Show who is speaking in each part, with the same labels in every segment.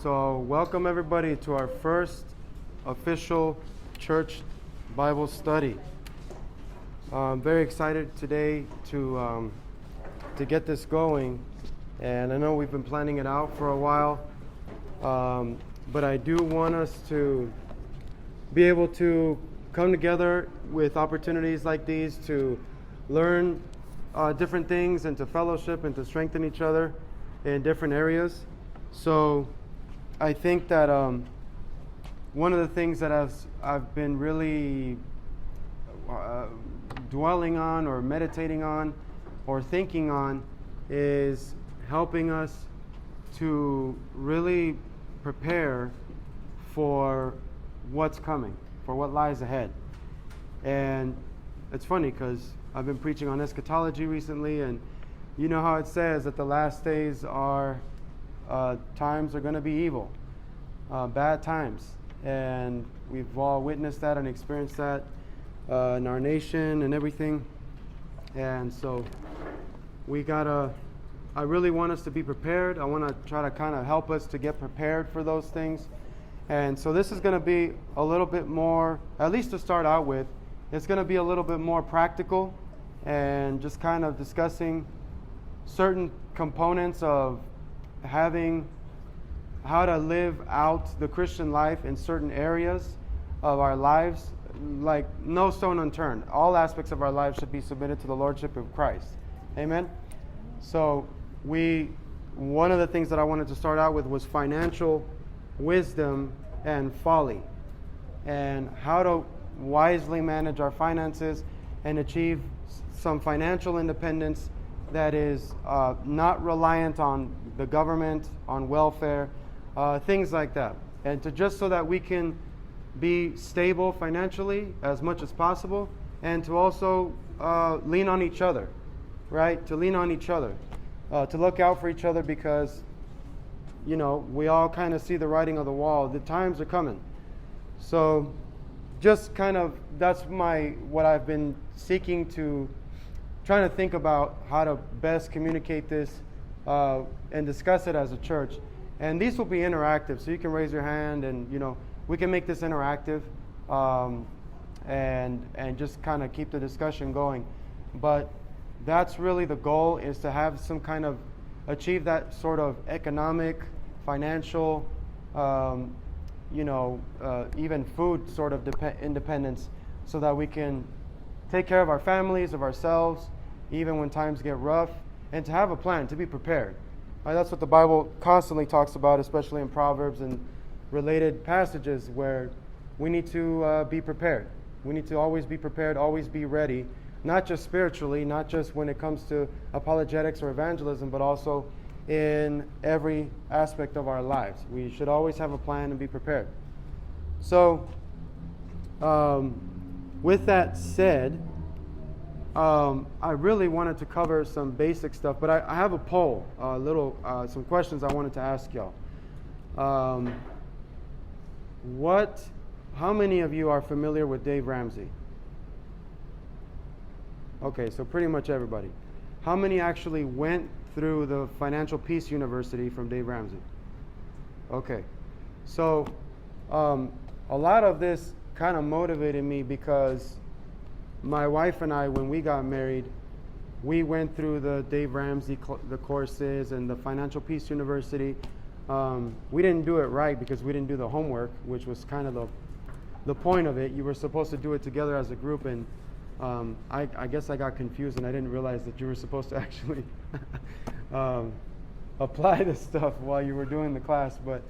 Speaker 1: So, welcome everybody to our first official church Bible study. I'm very excited today to get this going, and I know we've been planning it out for a while, but I do want us to be able to come together with opportunities like these to learn different things and to fellowship and to strengthen each other in different areas. So I think that one of the things that I've been really dwelling on or meditating on or thinking on is helping us to really prepare for what's coming, for what lies ahead. And it's funny because I've been preaching on eschatology recently, and you know how it says that the last days are times are going to be evil, bad times, and we've all witnessed that and experienced that in our nation and everything. And so I really want us to be prepared. I want to try to kind of help us to get prepared for those things. And so this is going to be a little bit more, at least to start out with, it's going to be a little bit more practical and just kind of discussing certain components of having how to live out the Christian life in certain areas of our lives, like no stone unturned. All aspects of our lives should be submitted to the Lordship of Christ. Amen? So one of the things that I wanted to start out with was financial wisdom and folly, and how to wisely manage our finances and achieve some financial independence that is not reliant on the government, on welfare, things like that. And just so that we can be stable financially as much as possible, and to also lean on each other, right? To lean on each other, to look out for each other, because, you know, we all kind of see the writing on the wall. The times are coming. So just kind of, that's what I've been seeking to, trying to think about how to best communicate this and discuss it as a church. And these will be interactive, so you can raise your hand, and you know, we can make this interactive and just kind of keep the discussion going. But that's really the goal, is to have some kind of achieve that sort of economic, financial, even food sort of independence, so that we can take care of our families, of ourselves, even when times get rough, and to have a plan, to be prepared. That's what the Bible constantly talks about, especially in Proverbs and related passages, where we need to be prepared. We need to always be prepared, always be ready, not just spiritually, not just when it comes to apologetics or evangelism, but also in every aspect of our lives. We should always have a plan and be prepared. So, with that said, I really wanted to cover some basic stuff, but I have a poll, some questions I wanted to ask y'all. How many of you are familiar with Dave Ramsey? Okay, so pretty much everybody. How many actually went through the Financial Peace University from Dave Ramsey? Okay, so a lot of this kind of motivated me because my wife and I, when we got married, we went through the Dave Ramsey the courses and the Financial Peace University. We didn't do it right because we didn't do the homework, which was kind of the point of it. You were supposed to do it together as a group, and I guess I got confused, and I didn't realize that you were supposed to actually apply this stuff while you were doing the class. But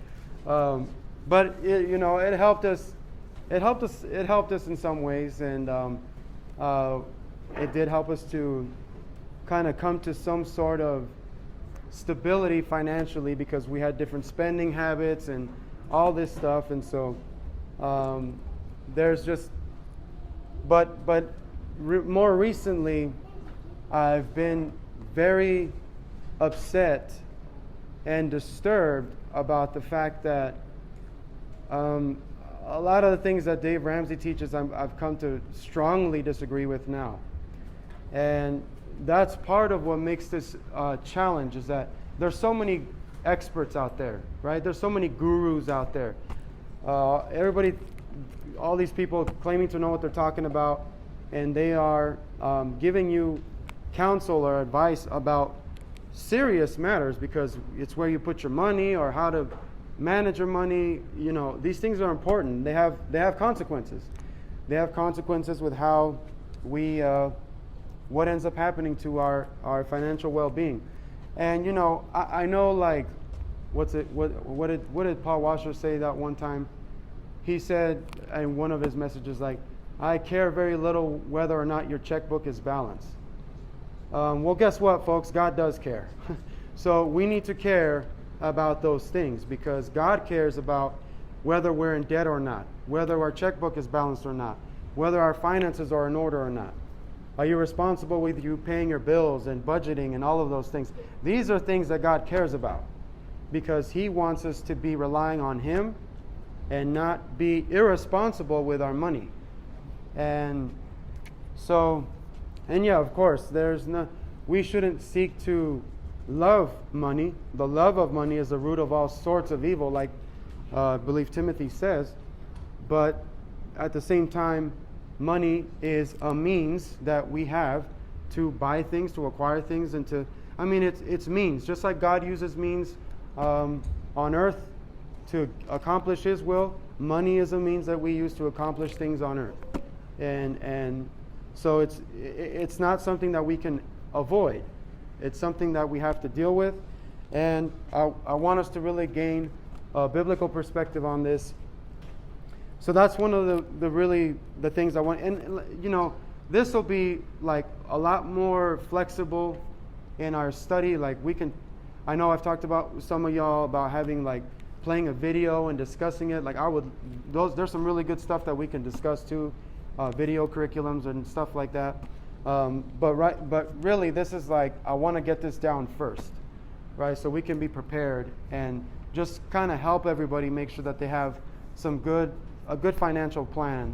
Speaker 1: it helped us. It helped us in some ways, and it did help us to kind of come to some sort of stability financially, because we had different spending habits and all this stuff. And so there's just, more recently, I've been very upset and disturbed about the fact that a lot of the things that Dave Ramsey teaches, I've come to strongly disagree with now. And that's part of what makes this challenge, is that there's so many experts out there, right? There's so many gurus out there. Everybody, all these people claiming to know what they're talking about, and they are giving you counsel or advice about serious matters, because it's where you put your money or how to manage your money. You know, these things are important. They have consequences. They have consequences with how we what ends up happening to our financial well-being. And you know, I know, like, what did Paul Washer say that one time? He said in one of his messages, like, I care very little whether or not your checkbook is balanced. Well, guess what, folks? God does care. So we need to care about those things, because God cares about whether we're in debt or not, whether our checkbook is balanced or not, whether our finances are in order or not. Are you responsible with you paying your bills and budgeting and all of those things? These are things that God cares about, because He wants us to be relying on Him and not be irresponsible with our money. And so, and yeah, of course, we shouldn't seek to love money. The love of money is the root of all sorts of evil, like I believe Timothy says. But at the same time, money is a means that we have to buy things, to acquire things, and it's means. Just like God uses means on earth to accomplish His will, money is a means that we use to accomplish things on earth. And so it's not something that we can avoid. It's something that we have to deal with. And I want us to really gain a biblical perspective on this. So that's one of the things I want. And you know, this will be like a lot more flexible in our study. Like I know I've talked about some of y'all about having, like, playing a video and discussing it. Like there's some really good stuff that we can discuss too, video curriculums and stuff like that. But really, this is like, I want to get this down first, right? So we can be prepared and just kind of help everybody make sure that they have a good financial plan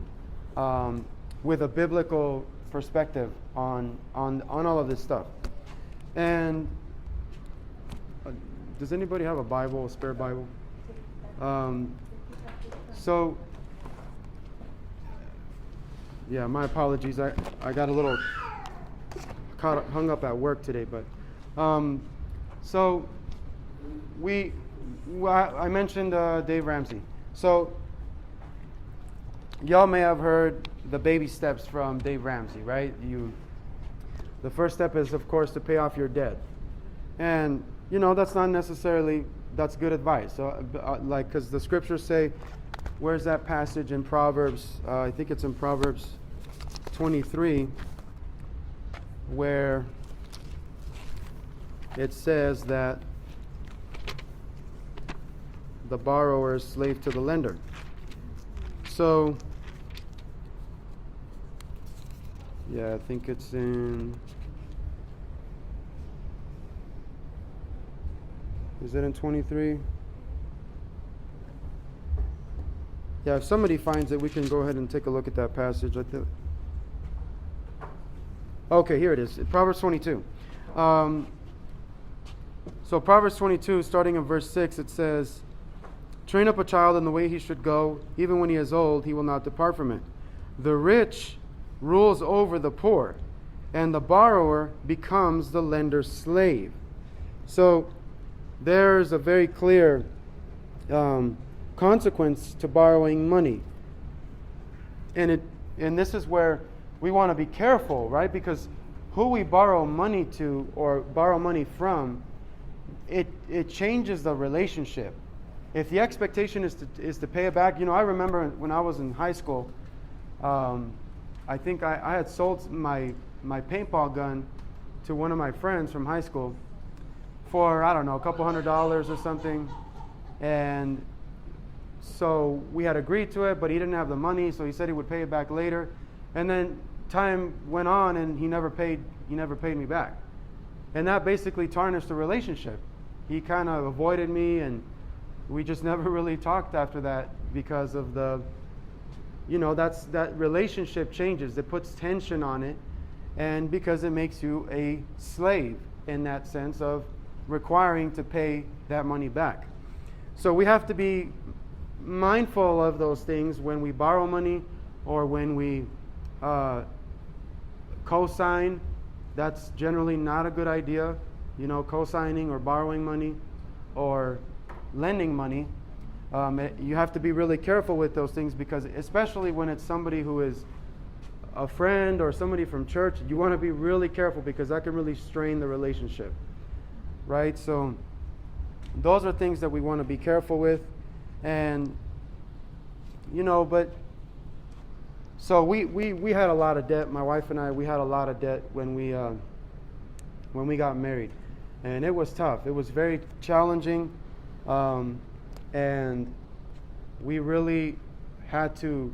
Speaker 1: with a biblical perspective on all of this stuff. And does anybody have a Bible, a spare Bible? So, yeah, my apologies. I got a little hung up at work today, but so I mentioned Dave Ramsey. So y'all may have heard the baby steps from Dave Ramsey, right? The first step is, of course, to pay off your debt, and you know that's good advice. So, because the scriptures say, where's that passage in Proverbs? I think it's in Proverbs 23, where it says that the borrower is slave to the lender. So, yeah, I think it's in... Is it in 23? Yeah, if somebody finds it, we can go ahead and take a look at that passage. Okay, here it is. Proverbs 22. So Proverbs 22, starting in verse 6, it says, train up a child in the way he should go. Even when he is old, he will not depart from it. The rich rules over the poor, and the borrower becomes the lender's slave. So there's a very clear consequence to borrowing money. And this is where we want to be careful, right? Because who we borrow money to or borrow money from, it changes the relationship. If the expectation is to pay it back, you know, I remember when I was in high school, I think I had sold my paintball gun to one of my friends from high school for, I don't know, a couple $100s or something. And so we had agreed to it, but he didn't have the money, so he said he would pay it back later. And then time went on, and he never paid me back. And that basically tarnished the relationship. He kind of avoided me, and we just never really talked after that because of that relationship changes. It puts tension on it, and because it makes you a slave in that sense of requiring to pay that money back. So we have to be mindful of those things when we borrow money or when we co-sign. That's generally not a good idea, co-signing or borrowing money or lending money. You have to be really careful with those things, because especially when it's somebody who is a friend or somebody from church, you want to be really careful, because that can really strain the relationship, right? So those are things that we want to be careful with. And but so we had a lot of debt. My wife and I, we had a lot of debt when we got married, and it was tough. It was very challenging, and we really had to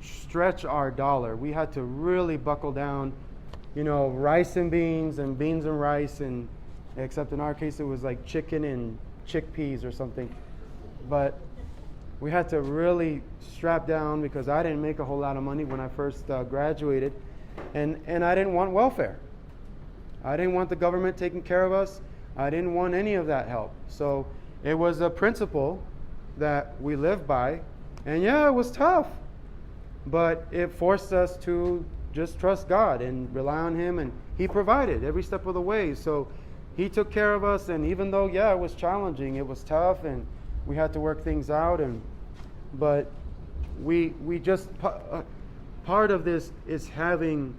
Speaker 1: stretch our dollar. We had to really buckle down, rice and beans and beans and rice, and except in our case it was like chicken and chickpeas or something. But we had to really strap down, because I didn't make a whole lot of money when I first graduated, and I didn't want welfare. I didn't want the government taking care of us. I didn't want any of that help. So it was a principle that we lived by, and yeah, it was tough, but it forced us to just trust God and rely on Him, and He provided every step of the way. So He took care of us, and even though, it was challenging, it was tough, and we had to work things out, but we just part of this is having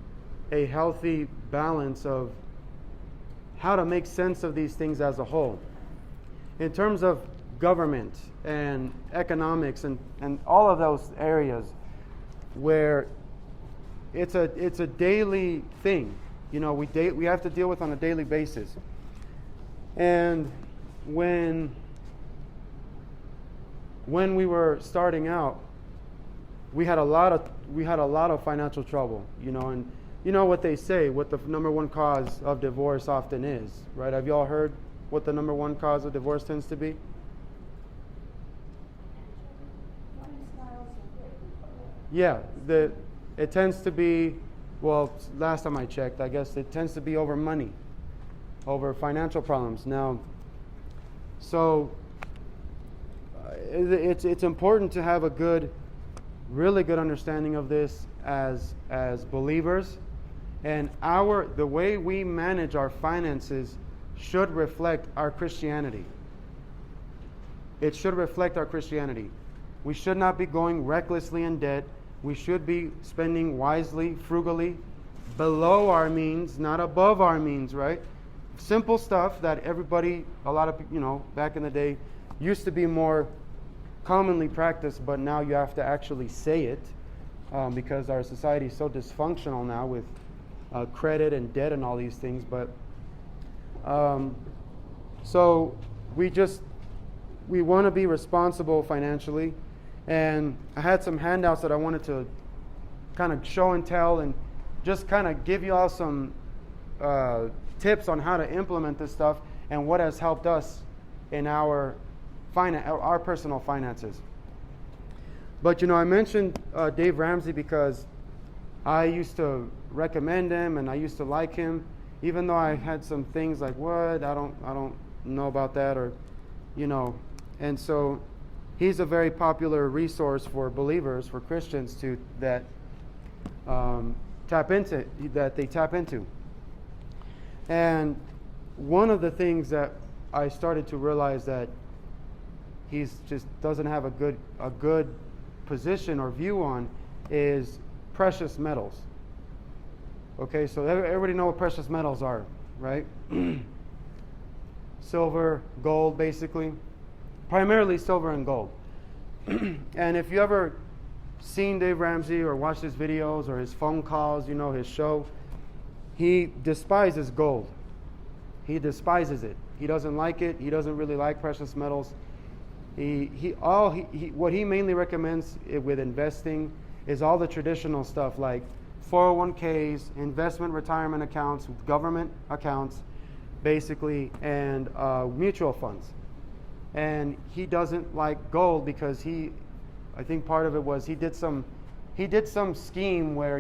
Speaker 1: a healthy balance of how to make sense of these things as a whole. In terms of government and economics and all of those areas where it's a daily thing, we have to deal with on a daily basis. And when we were starting out, we had a lot of financial trouble, and what they say, what the number one cause of divorce often is, right? Have you all heard what the number one cause of divorce tends to be? Yeah, it tends to be, last time I checked, I guess it tends to be over money, over financial problems. Now, so it's important to have a really good understanding of this as believers, and the way we manage our finances should reflect our Christianity. It should reflect our Christianity. We should not be going recklessly in debt. We should be spending wisely, frugally, below our means, not above our means, right? Simple stuff that everybody, a lot of people, back in the day, used to be more commonly practiced, but now you have to actually say it, because our society is so dysfunctional now with credit and debt and all these things. But so we want to be responsible financially. And I had some handouts that I wanted to kind of show and tell, and just kind of give you all some tips on how to implement this stuff and what has helped us in our personal finances. But I mentioned Dave Ramsey because I used to recommend him and I used to like him, even though I had some things like, what, I don't know about that, or and so he's a very popular resource for believers, for Christians that they tap into. And one of the things that I started to realize that he's just doesn't have a good position or view on is precious metals. Okay, so everybody know what precious metals are, right? Silver, gold, basically. Primarily silver and gold. And if you ever seen Dave Ramsey or watched his videos or his phone calls, his show, he despises gold. He despises it. He doesn't like it. He doesn't really like precious metals. What he mainly recommends with investing is all the traditional stuff like 401ks, investment retirement accounts, government accounts, basically, and mutual funds. And he doesn't like gold because I think part of it was he did some scheme where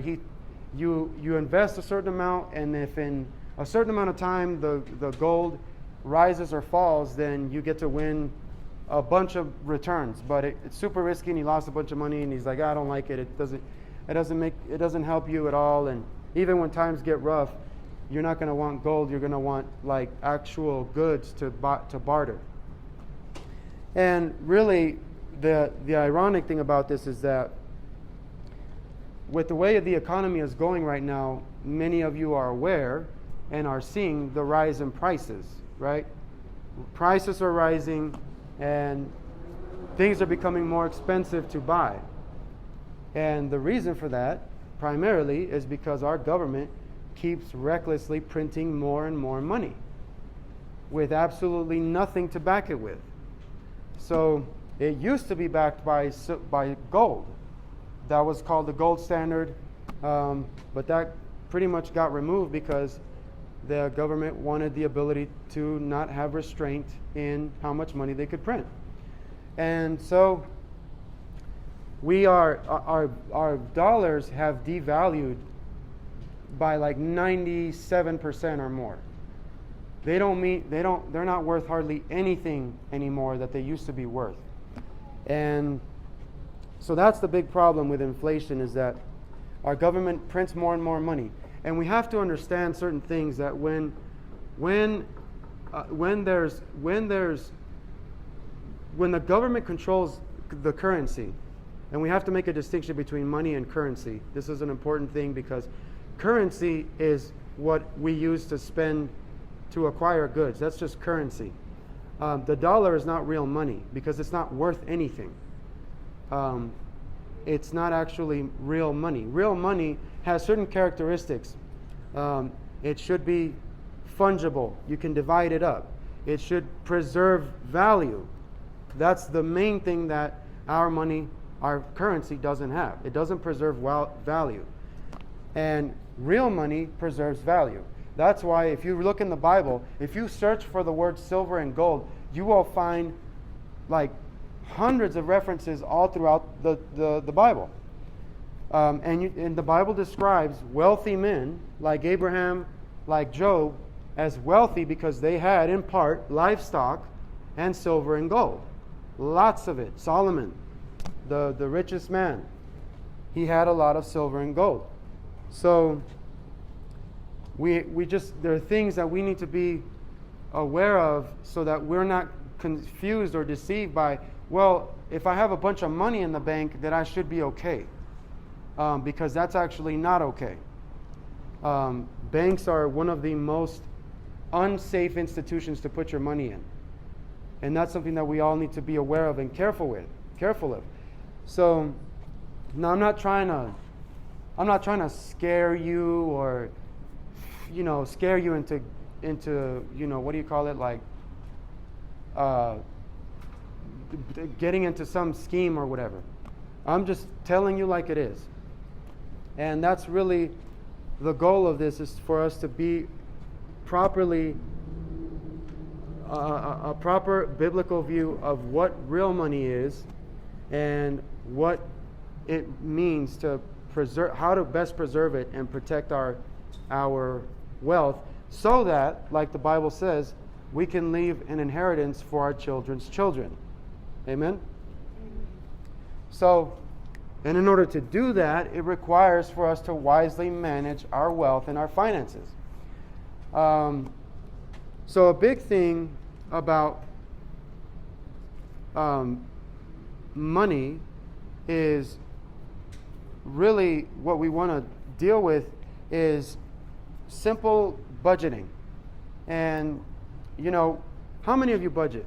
Speaker 1: you invest a certain amount, and if in a certain amount of time the gold rises or falls, then you get to win a bunch of returns. But it's super risky, and he lost a bunch of money, and he's like, I don't like it. It doesn't help you at all. And even when times get rough, you're not going to want gold. You're going to want like actual goods to barter. And really, the ironic thing about this is that with the way the economy is going right now, many of you are aware and are seeing the rise in prices, right? Prices are rising, and things are becoming more expensive to buy. And the reason for that, primarily, is because our government keeps recklessly printing more and more money with absolutely nothing to back it with. So it used to be backed by gold. That was called the gold standard, but that pretty much got removed because the government wanted the ability to not have restraint in how much money they could print. And so our dollars have devalued by like 97% or more. They're not worth hardly anything anymore that they used to be worth. And so that's the big problem with inflation, is that our government prints more and more money. And we have to understand certain things, that when the government controls the currency, and we have to make a distinction between money and currency. This is an important thing, because currency is what we use to spend to acquire goods. That's just currency. The dollar is not real money because it's not worth anything. It's not actually real money. Real money has certain characteristics. It should be fungible. You can divide it up. It should preserve value. That's the main thing that our money, our currency, doesn't have. It doesn't preserve value. And real money preserves value. That's why if you look in the Bible, if you search for the word silver and gold, you will find like hundreds of references all throughout the Bible. And the Bible describes wealthy men like Abraham, like Job, as wealthy because they had, in part, livestock and silver and gold. Lots of it. Solomon, the richest man, he had a lot of silver and gold. So there are things that we need to be aware of so that we're not confused or deceived by, well, if I have a bunch of money in the bank, then I should be okay. Because that's actually not okay. Banks are one of the most unsafe institutions to put your money in. And that's something that we all need to be aware of and careful of. So now I'm not trying to scare you or scare you into what do you call it, like getting into some scheme or whatever. I'm just telling you like it is. And that's really the goal of this, is for us to be properly a proper biblical view of what real money is and what it means to preserve, how to best preserve it and protect our wealth, so that, like the Bible says, we can leave an inheritance for our children's children. Amen? So, and in order to do that, it requires for us to wisely manage our wealth and our finances. So a big thing about money is really what we want to deal with is simple budgeting. And, how many of you budget?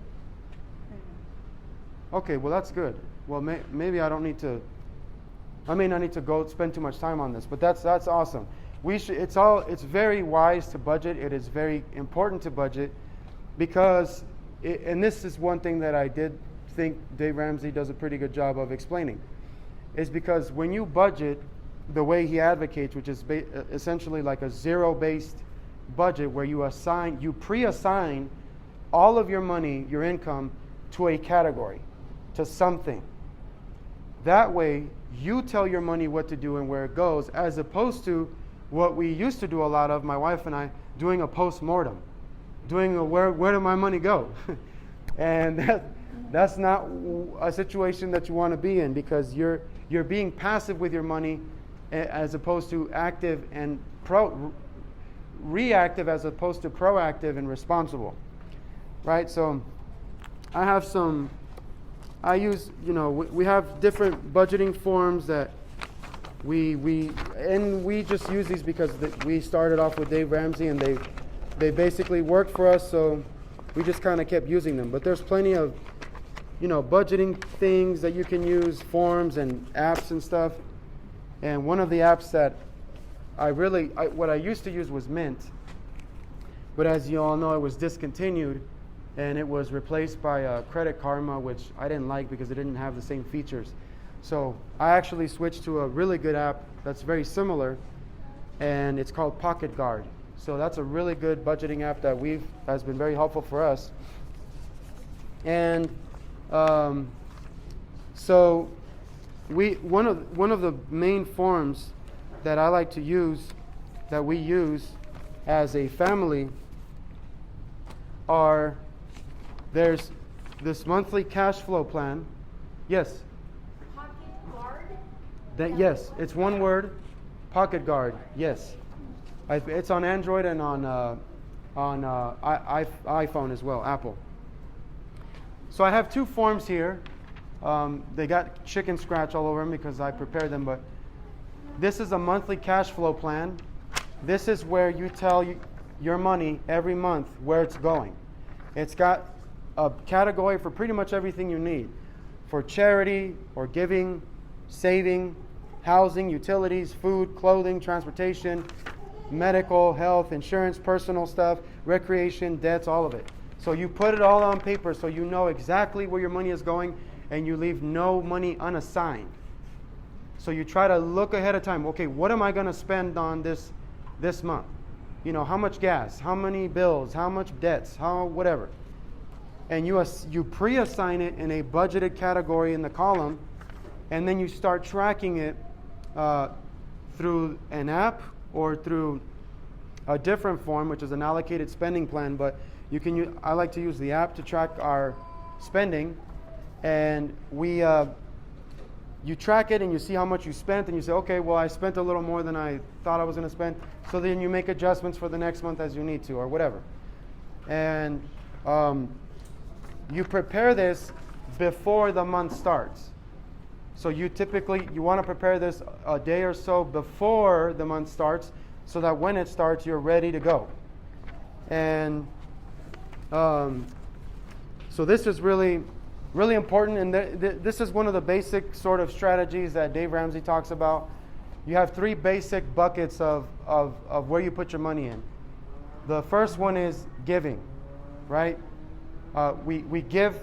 Speaker 1: Okay, well, that's good. Well, maybe I may not need to go spend too much time on this, but that's awesome. It's very wise to budget. It is very important to budget because, and this is one thing that I did think Dave Ramsey does a pretty good job of explaining, is because when you budget the way he advocates, which is essentially like a zero-based budget where you pre-assign all of your money, your income, to a category, to something. That way, you tell your money what to do and where it goes, as opposed to what we used to do a lot of, my wife and I, doing a post-mortem, doing a where did my money go? And that's not a situation that you want to be in, because you're being passive with your money as opposed to active and reactive as opposed to proactive and responsible, right? So I use, we have different budgeting forms that we just use these because we started off with Dave Ramsey, and they basically worked for us, so we just kind of kept using them. But there's plenty of budgeting things that you can use, forms and apps and stuff. And one of the apps that what I used to use was Mint, but as you all know, it was discontinued, and it was replaced by Credit Karma, which I didn't like because it didn't have the same features. So I actually switched to a really good app that's very similar, and it's called Pocket Guard. So that's a really good budgeting app that has been very helpful for us. And so one of the main forms that I like to use, that we use as a family, there's this monthly cash flow plan. Yes.
Speaker 2: Pocket Guard?
Speaker 1: Yes, it's one word. Pocket Guard. Yes. It's on Android and on iPhone as well, Apple. So I have two forms here. They got chicken scratch all over them because I prepared them, but this is a monthly cash flow plan. This is where you tell your money every month where it's going. It's got a category for pretty much everything you need, for charity or giving, saving, housing, utilities, food, clothing, transportation, medical, health, insurance, personal stuff, recreation, debts, all of it. So you put it all on paper so you know exactly where your money is going, and you leave no money unassigned. So you try to look ahead of time. Okay, what am I going to spend on this month? How much gas, how many bills, how much debts, how whatever. And you pre-assign it in a budgeted category in the column, and then you start tracking it through an app or through a different form, which is an allocated spending plan. But I like to use the app to track our spending, and you track it and you see how much you spent, and you say, okay, well, I spent a little more than I thought I was going to spend. So then you make adjustments for the next month as you need to, or whatever. And you prepare this before the month starts. So you want to prepare this a day or so before the month starts, so that when it starts, you're ready to go. And so this is really, really important, and this is one of the basic sort of strategies that Dave Ramsey talks about. You have three basic buckets of where you put your money in. The first one is giving, right? We give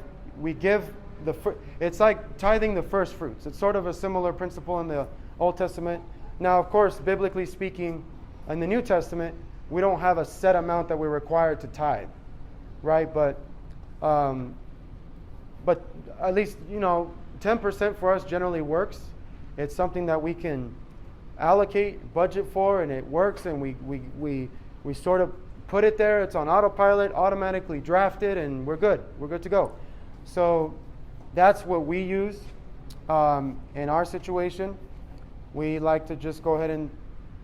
Speaker 1: it's like tithing the first fruits. It's sort of a similar principle in the Old Testament. Now, of course, biblically speaking, in the New Testament, we don't have a set amount that we're required to tithe, right? But at least 10% for us generally works. It's something that we can allocate, budget for, and it works. And we sort of put it there. It's on autopilot, automatically drafted, and we're good. We're good to go. So that's what we use in our situation. We like to just go ahead and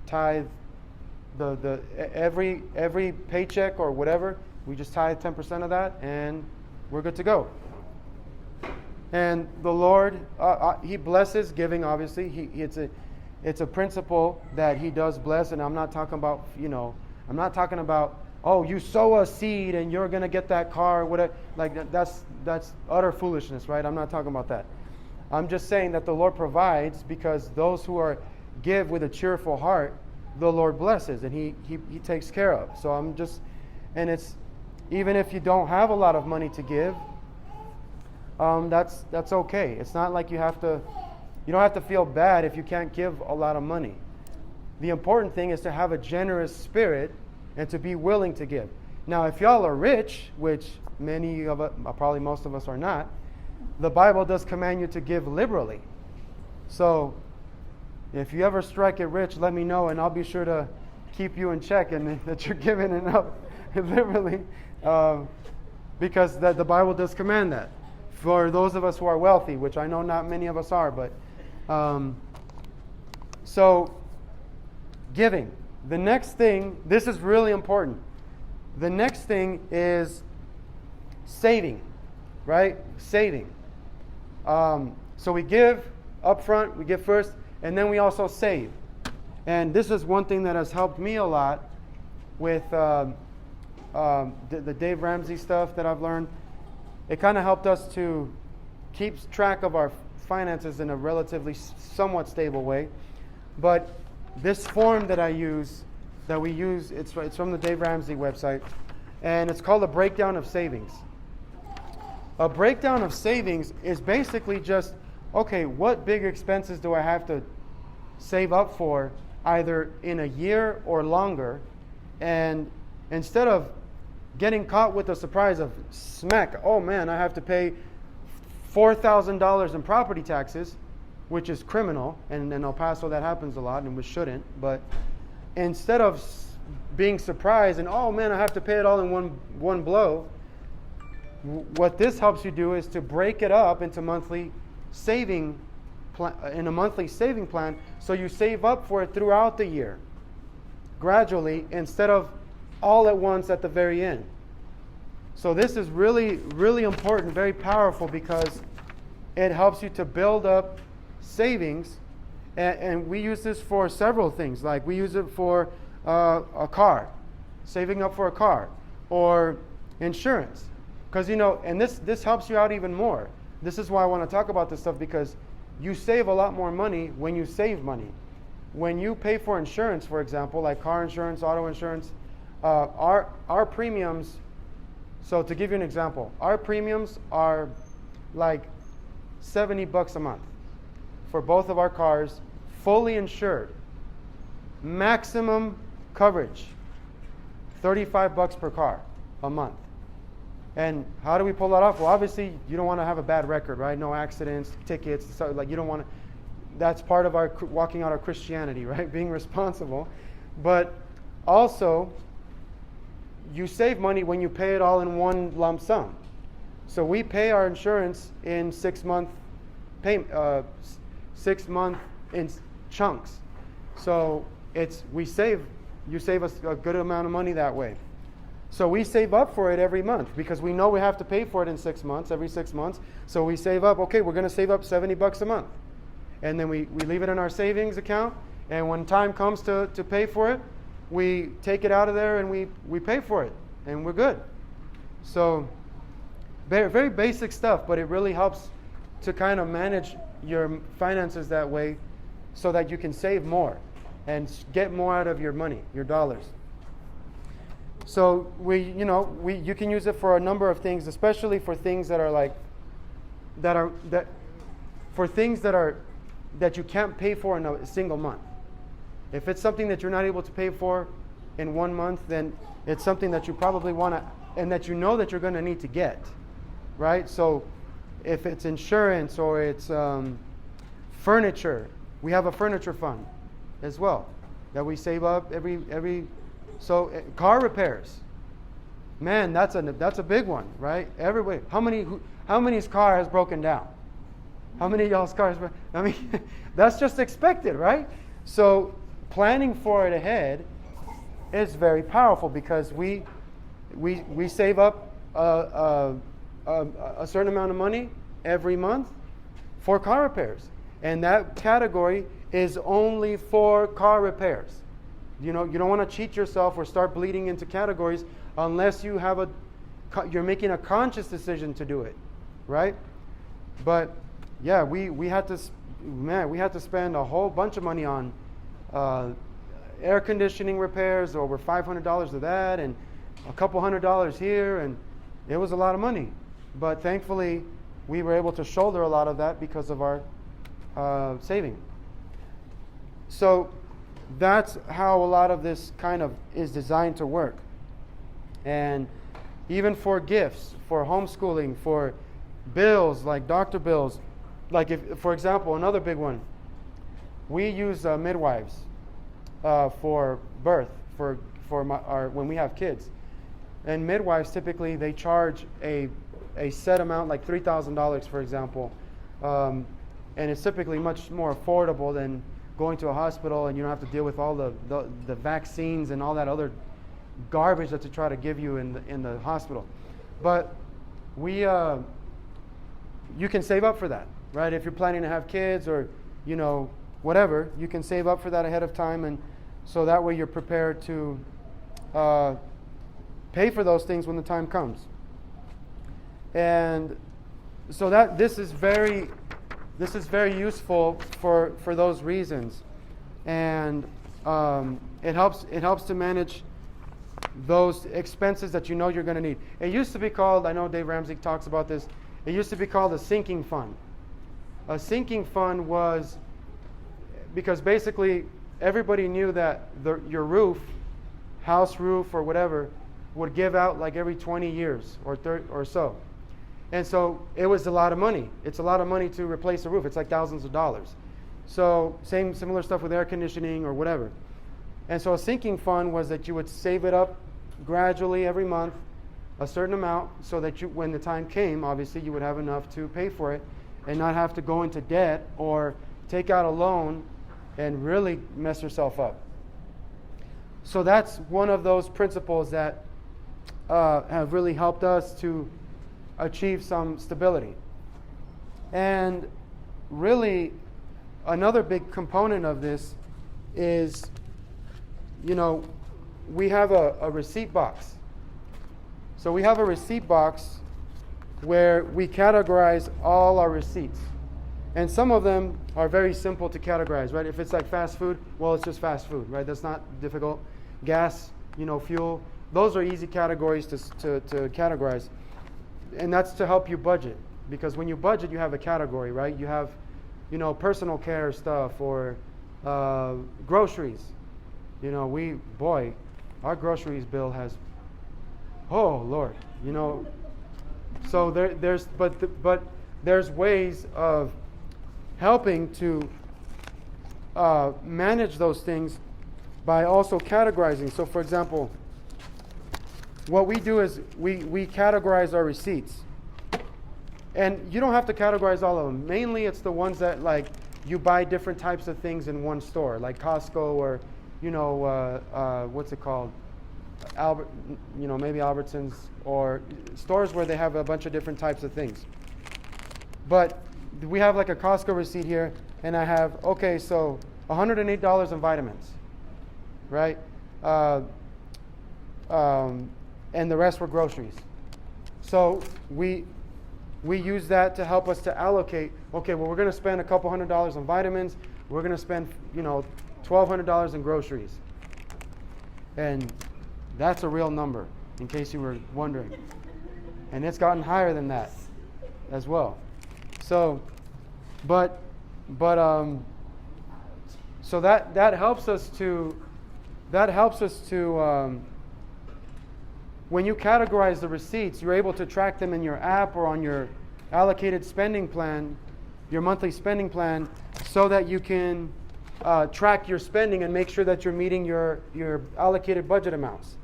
Speaker 1: tithe every paycheck or whatever. We just tithe 10% of that, and we're good to go. And the Lord, He blesses giving. Obviously, it's a principle that He does bless. And I'm not talking about oh, you sow a seed and you're gonna get that car, whatever. Like that's utter foolishness, right? I'm not talking about that. I'm just saying that the Lord provides, because those who give with a cheerful heart, the Lord blesses, and He takes care of. So and it's, even if you don't have a lot of money to give, that's okay. It's not like you don't have to feel bad if you can't give a lot of money. The important thing is to have a generous spirit and to be willing to give. Now, if y'all are rich, which many of us, probably most of us are not, the Bible does command you to give liberally. So if you ever strike it rich, let me know, and I'll be sure to keep you in check and that you're giving enough, literally, because the Bible does command that for those of us who are wealthy, which I know not many of us are, but so giving. The next thing, this is really important. The next thing is saving, right? Saving. So we give up front, we give first, and then we also save. And this is one thing that has helped me a lot with the Dave Ramsey stuff that I've learned. It kind of helped us to keep track of our finances in a relatively somewhat stable way. But this form that we use, it's from the Dave Ramsey website, and it's called a breakdown of savings. A breakdown of savings is basically just, okay, what big expenses do I have to save up for, either in a year or longer, and instead of getting caught with the surprise of smack, oh man, I have to pay $4,000 in property taxes, which is criminal, and in El Paso that happens a lot, and we shouldn't, but instead of being surprised and, oh man, I have to pay it all in one blow, what this helps you do is to break it up into monthly saving in a monthly saving plan, so you save up for it throughout the year, gradually, instead of all at once at the very end. So this is really, really important, very powerful, because it helps you to build up savings, and we use this for several things. Like we use it for a car, saving up for a car, or insurance, because and this helps you out even more. This is why I want to talk about this stuff, because you save a lot more money when you save money. When you pay for insurance, for example, like car insurance, auto insurance, our premiums. So to give you an example, our premiums are like $70 a month for both of our cars, fully insured, maximum coverage, $35 per car a month. And how do we pull that off? Well, obviously, you don't want to have a bad record, right? No accidents, tickets, so like you don't want to. That's part of our walking out our Christianity, right? Being responsible. But also, you save money when you pay it all in one lump sum. So we pay our insurance in 6 month in chunks. So you save us a good amount of money that way. So we save up for it every month, because we know we have to pay for it in 6 months, every 6 months. So we save up, okay, we're going to save up $70 a month. And then we leave it in our savings account. And when time comes to pay for it, we take it out of there and we pay for it. And we're good. So very, very basic stuff, but it really helps to kind of manage your finances that way, so that you can save more and get more out of your money, your dollars. So you can use it for a number of things, especially for things that you can't pay for in a single month. If it's something that you're not able to pay for in 1 month, then it's something that you probably want to, and that you know that you're going to need to get, right? So if it's insurance or it's furniture, we have a furniture fund as well that we save up every. So car repairs, man, that's a big one, right? Everybody, how many's car has broken down? How many of y'all's cars? I mean, that's just expected, right? So planning for it ahead is very powerful, because we save up a certain amount of money every month for car repairs, and that category is only for car repairs. You don't want to cheat yourself or start bleeding into categories unless you're making a conscious decision to do it, right? But yeah, we had to spend a whole bunch of money on air conditioning repairs, over $500 of that, and a couple $100 here, and it was a lot of money. But thankfully, we were able to shoulder a lot of that because of our saving. So that's how a lot of this kind of is designed to work. And even for gifts, for homeschooling, for bills like doctor bills, like if, for example, another big one, we use midwives for birth, when we have kids. And midwives, typically, they charge a set amount, like $3,000, for example. And it's typically much more affordable than going to a hospital, and you don't have to deal with all the vaccines and all that other garbage that they try to give you in the hospital. But you can save up for that, right? If you're planning to have kids or, whatever, you can save up for that ahead of time, and so that way you're prepared to pay for those things when the time comes. And so this is very useful for those reasons, and it helps to manage those expenses that you're going to need. It used to be called, I know Dave Ramsey talks about this, it used to be called a sinking fund. A sinking fund was because basically everybody knew that your roof, house roof or whatever, would give out like every 20 years or so. And so it was a lot of money. It's a lot of money to replace a roof. It's like thousands of dollars. So similar stuff with air conditioning or whatever. And so a sinking fund was that you would save it up gradually every month, a certain amount, so that when the time came, obviously you would have enough to pay for it and not have to go into debt or take out a loan and really mess yourself up. So that's one of those principles that have really helped us to achieve some stability. And really, another big component of this is, we have a receipt box. So we have a receipt box where we categorize all our receipts. And some of them are very simple to categorize, right? If it's like fast food, well, it's just fast food, right? That's not difficult. Gas, fuel, those are easy categories to categorize. And that's to help you budget. Because when you budget, you have a category, right? You have, personal care stuff or groceries. Our groceries bill has, oh Lord, So there's ways of helping to manage those things by also categorizing. So, for example, what we do is we categorize our receipts. And you don't have to categorize all of them. Mainly it's the ones that you buy different types of things in one store, like Costco or, what's it called? Maybe Albertsons, or stores where they have a bunch of different types of things. But we have like a Costco receipt here, and I have, so $108 in vitamins, right? And the rest were groceries. So we use that to help us to allocate, we're going to spend a couple $100s on vitamins, we're going to spend, $1,200 in groceries. And that's a real number, in case you were wondering. And it's gotten higher than that as well. So, so that helps us to, when you categorize the receipts, you're able to track them in your app or on your allocated spending plan, your monthly spending plan, so that you can track your spending and make sure that you're meeting your allocated budget amounts,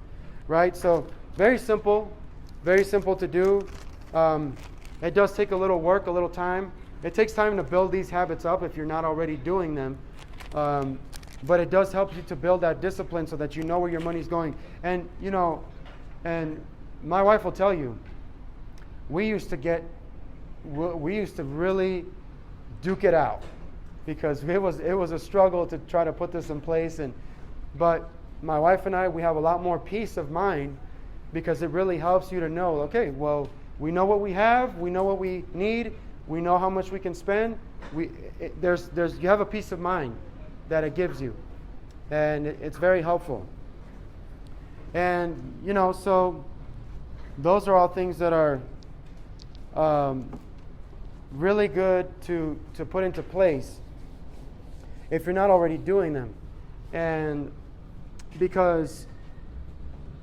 Speaker 1: right? So very simple to do. It does take a little work, a little time. It takes time to build these habits up if you're not already doing them. But it does help you to build that discipline so that you know where your money's going. And, and my wife will tell you, we used to really duke it out, because it was a struggle to try to put this in place. But my wife and I, we have a lot more peace of mind, because it really helps you to know, we know what we have, we know what we need, we know how much we can spend. You have a peace of mind that it gives you, and it's very helpful. And so those are all things that are really good to put into place if you're not already doing them. And because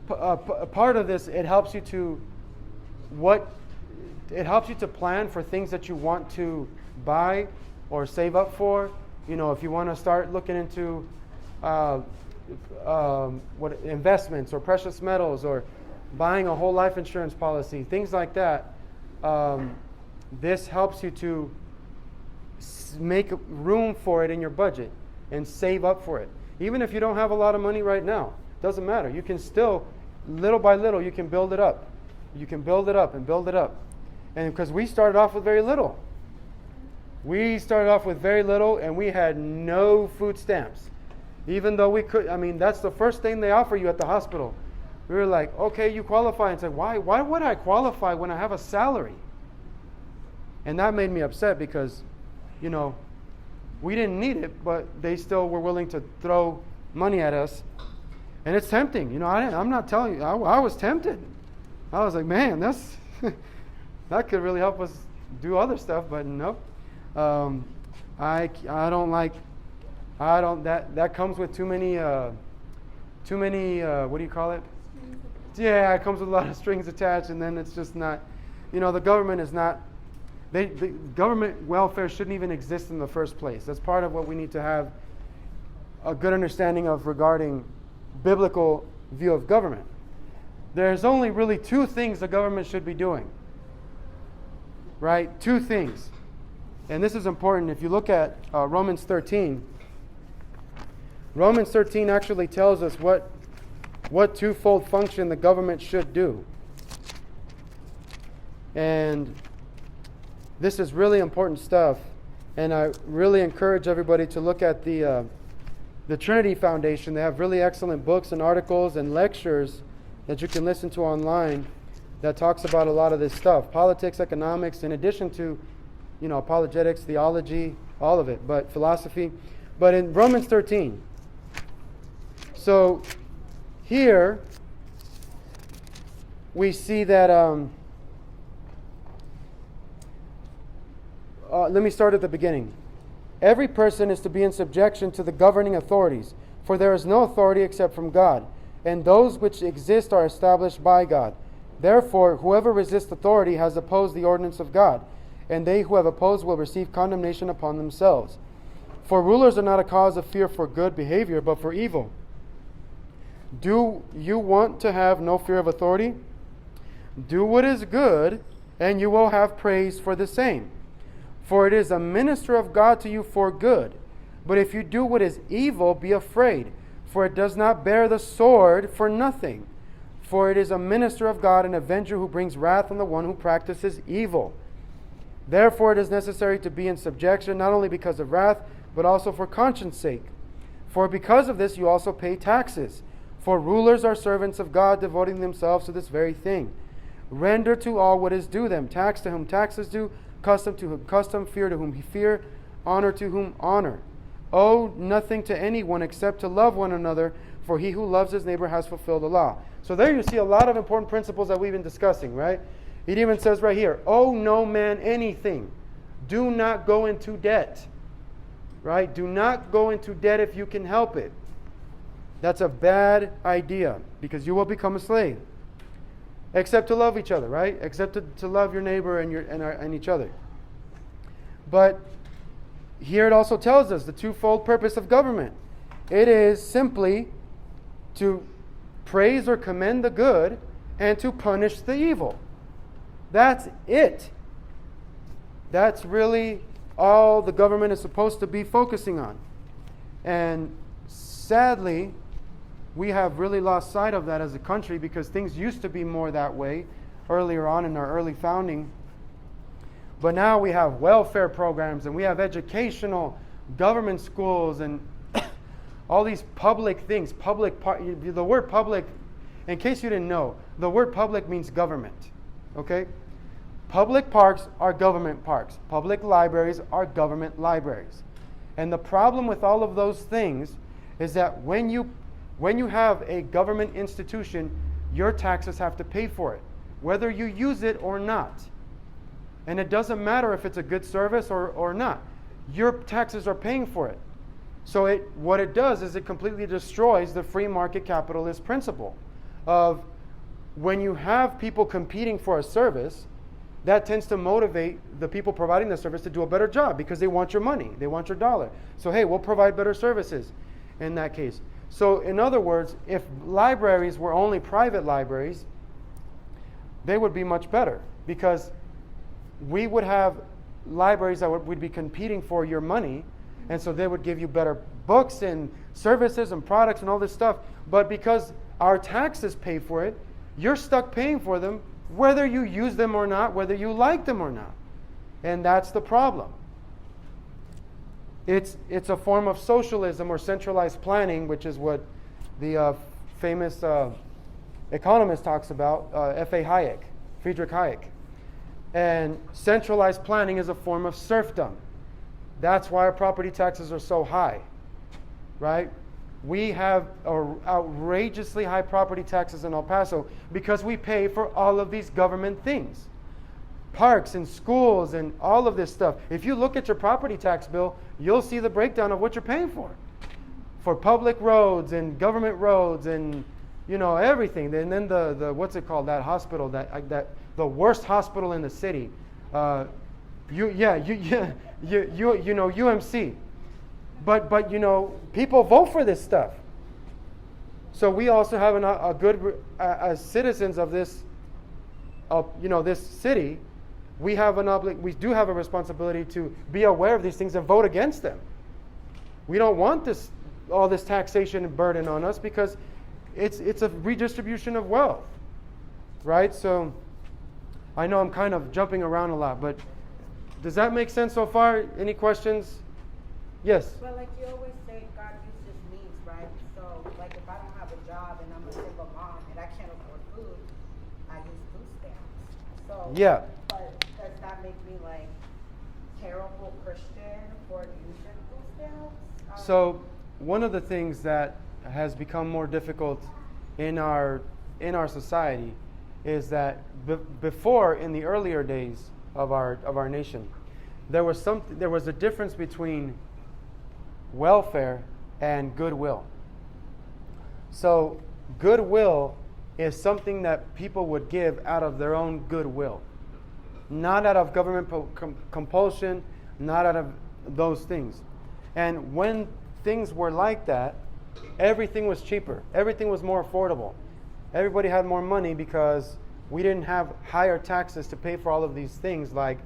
Speaker 1: part of this, it helps you to plan for things that you want to buy or save up for, if you want to start looking into what investments or precious metals or buying a whole life insurance policy, things like that, this helps you to make room for it in your budget and save up for it. Even if you don't have a lot of money right now, doesn't matter. You can still, little by little, you can build it up. You can build it up and build it up. And because we started off with very little. We started off with very little, and we had no food stamps. Even though we could, that's the first thing they offer you at the hospital. We were like, okay, you qualify. And said, why would I qualify when I have a salary? And that made me upset because, we didn't need it, but they still were willing to throw money at us. And it's tempting. I'm not telling you, I was tempted. I was like, man, that could really help us do other stuff, but nope. I don't that comes with too many what do you call it? Yeah, it comes with a lot of strings attached, and then it's just not, the government is not, the government welfare shouldn't even exist in the first place. That's part of what we need to have a good understanding of regarding biblical view of government. There's only really two things the government should be doing. Right? Two things. And this is important. If you look at Romans 13, Romans 13 actually tells us what twofold function the government should do. And this is really important stuff. And I really encourage everybody to look at the Trinity Foundation. They have really excellent books and articles and lectures that you can listen to online that talks about a lot of this stuff. Politics, economics, in addition to, apologetics, theology, all of it, but philosophy. But in Romans 13, so here we see that, let me start at the beginning. Every person is to be in subjection to the governing authorities, for there is no authority except from God, and those which exist are established by God. Therefore, whoever resists authority has opposed the ordinance of God, and they who have opposed will receive condemnation upon themselves. For rulers are not a cause of fear for good behavior, but for evil. Do you want to have no fear of authority? Do what is good, and you will have praise for the same. For it is a minister of God to you for good. But if you do what is evil, be afraid, for it does not bear the sword for nothing. For it is a minister of God, an avenger who brings wrath on the one who practices evil. Therefore it is necessary to be in subjection, not only because of wrath, but also for conscience sake. For because of this you also pay taxes. For rulers are servants of God, devoting themselves to this very thing. Render to all what is due them, tax to whom tax is due, custom to whom custom, fear to whom fear, honor to whom honor. Owe nothing to anyone except to love one another, for he who loves his neighbor has fulfilled the law. So there you see a lot of important principles that we've been discussing, right? It even says right here, owe no man anything. Do not go into debt, right? Do not go into debt if you can help it. That's a bad idea because you will become a slave. Except to love each other, right? Except to love your neighbor and each other. But here it also tells us the twofold purpose of government. It is simply to praise or commend the good and to punish the evil. That's it. That's really all the government is supposed to be focusing on. And sadly, we have really lost sight of that as a country because things used to be more that way earlier on in our early founding. But now we have welfare programs and we have educational government schools and all these public things. The word public, in case you didn't know, the word public means government. Okay? Public parks are government parks. Public libraries are government libraries. And the problem with all of those things is that when you have a government institution, your taxes have to pay for it, whether you use it or not. And it doesn't matter if it's a good service or not. Your taxes are paying for it. So what it does is it completely destroys the free market capitalist principle of when you have people competing for a service, that tends to motivate the people providing the service to do a better job because they want your money, they want your dollar. So hey, we'll provide better services in that case. So in other words, if libraries were only private libraries, they would be much better because we would have libraries that would be competing for your money, and so they would give you better books and services and products and all this stuff. But because our taxes pay for it, you're stuck paying for them whether you use them or not, whether you like them or not. And that's the problem. It's a form of socialism or centralized planning, which is what the famous economist talks about, Friedrich Hayek. And centralized planning is a form of serfdom. That's why our property taxes are so high, right? We have outrageously high property taxes in El Paso because we pay for all of these government things. Parks and schools and all of this stuff. If you look at your property tax bill, you'll see the breakdown of what you're paying for. For public roads and government roads and everything. And then the what's it called? That hospital, that the worst hospital in the city. UMC. But people vote for this stuff. So we also have a good as citizens of this this city, we do have a responsibility to be aware of these things and vote against them. We don't want all this taxation and burden on us because it's a redistribution of wealth, right? So I know I'm kind of jumping around a lot, but does that make sense so far? Any questions? Yes.
Speaker 3: Well, like you always say, God uses means, right? So, like if I don't have a job and I'm a single mom and I can't afford food, I use food stamps. So,
Speaker 1: yeah.
Speaker 3: But does that make me like terrible Christian for using food stamps?
Speaker 1: So, one of the things that has become more difficult in our society is that before, in the earlier days of our nation, there was a difference between welfare and goodwill. So goodwill is something that people would give out of their own goodwill, not out of government compulsion, not out of those things. And when things were like that, everything was cheaper, everything was more affordable. Everybody had more money because we didn't have higher taxes to pay for all of these things like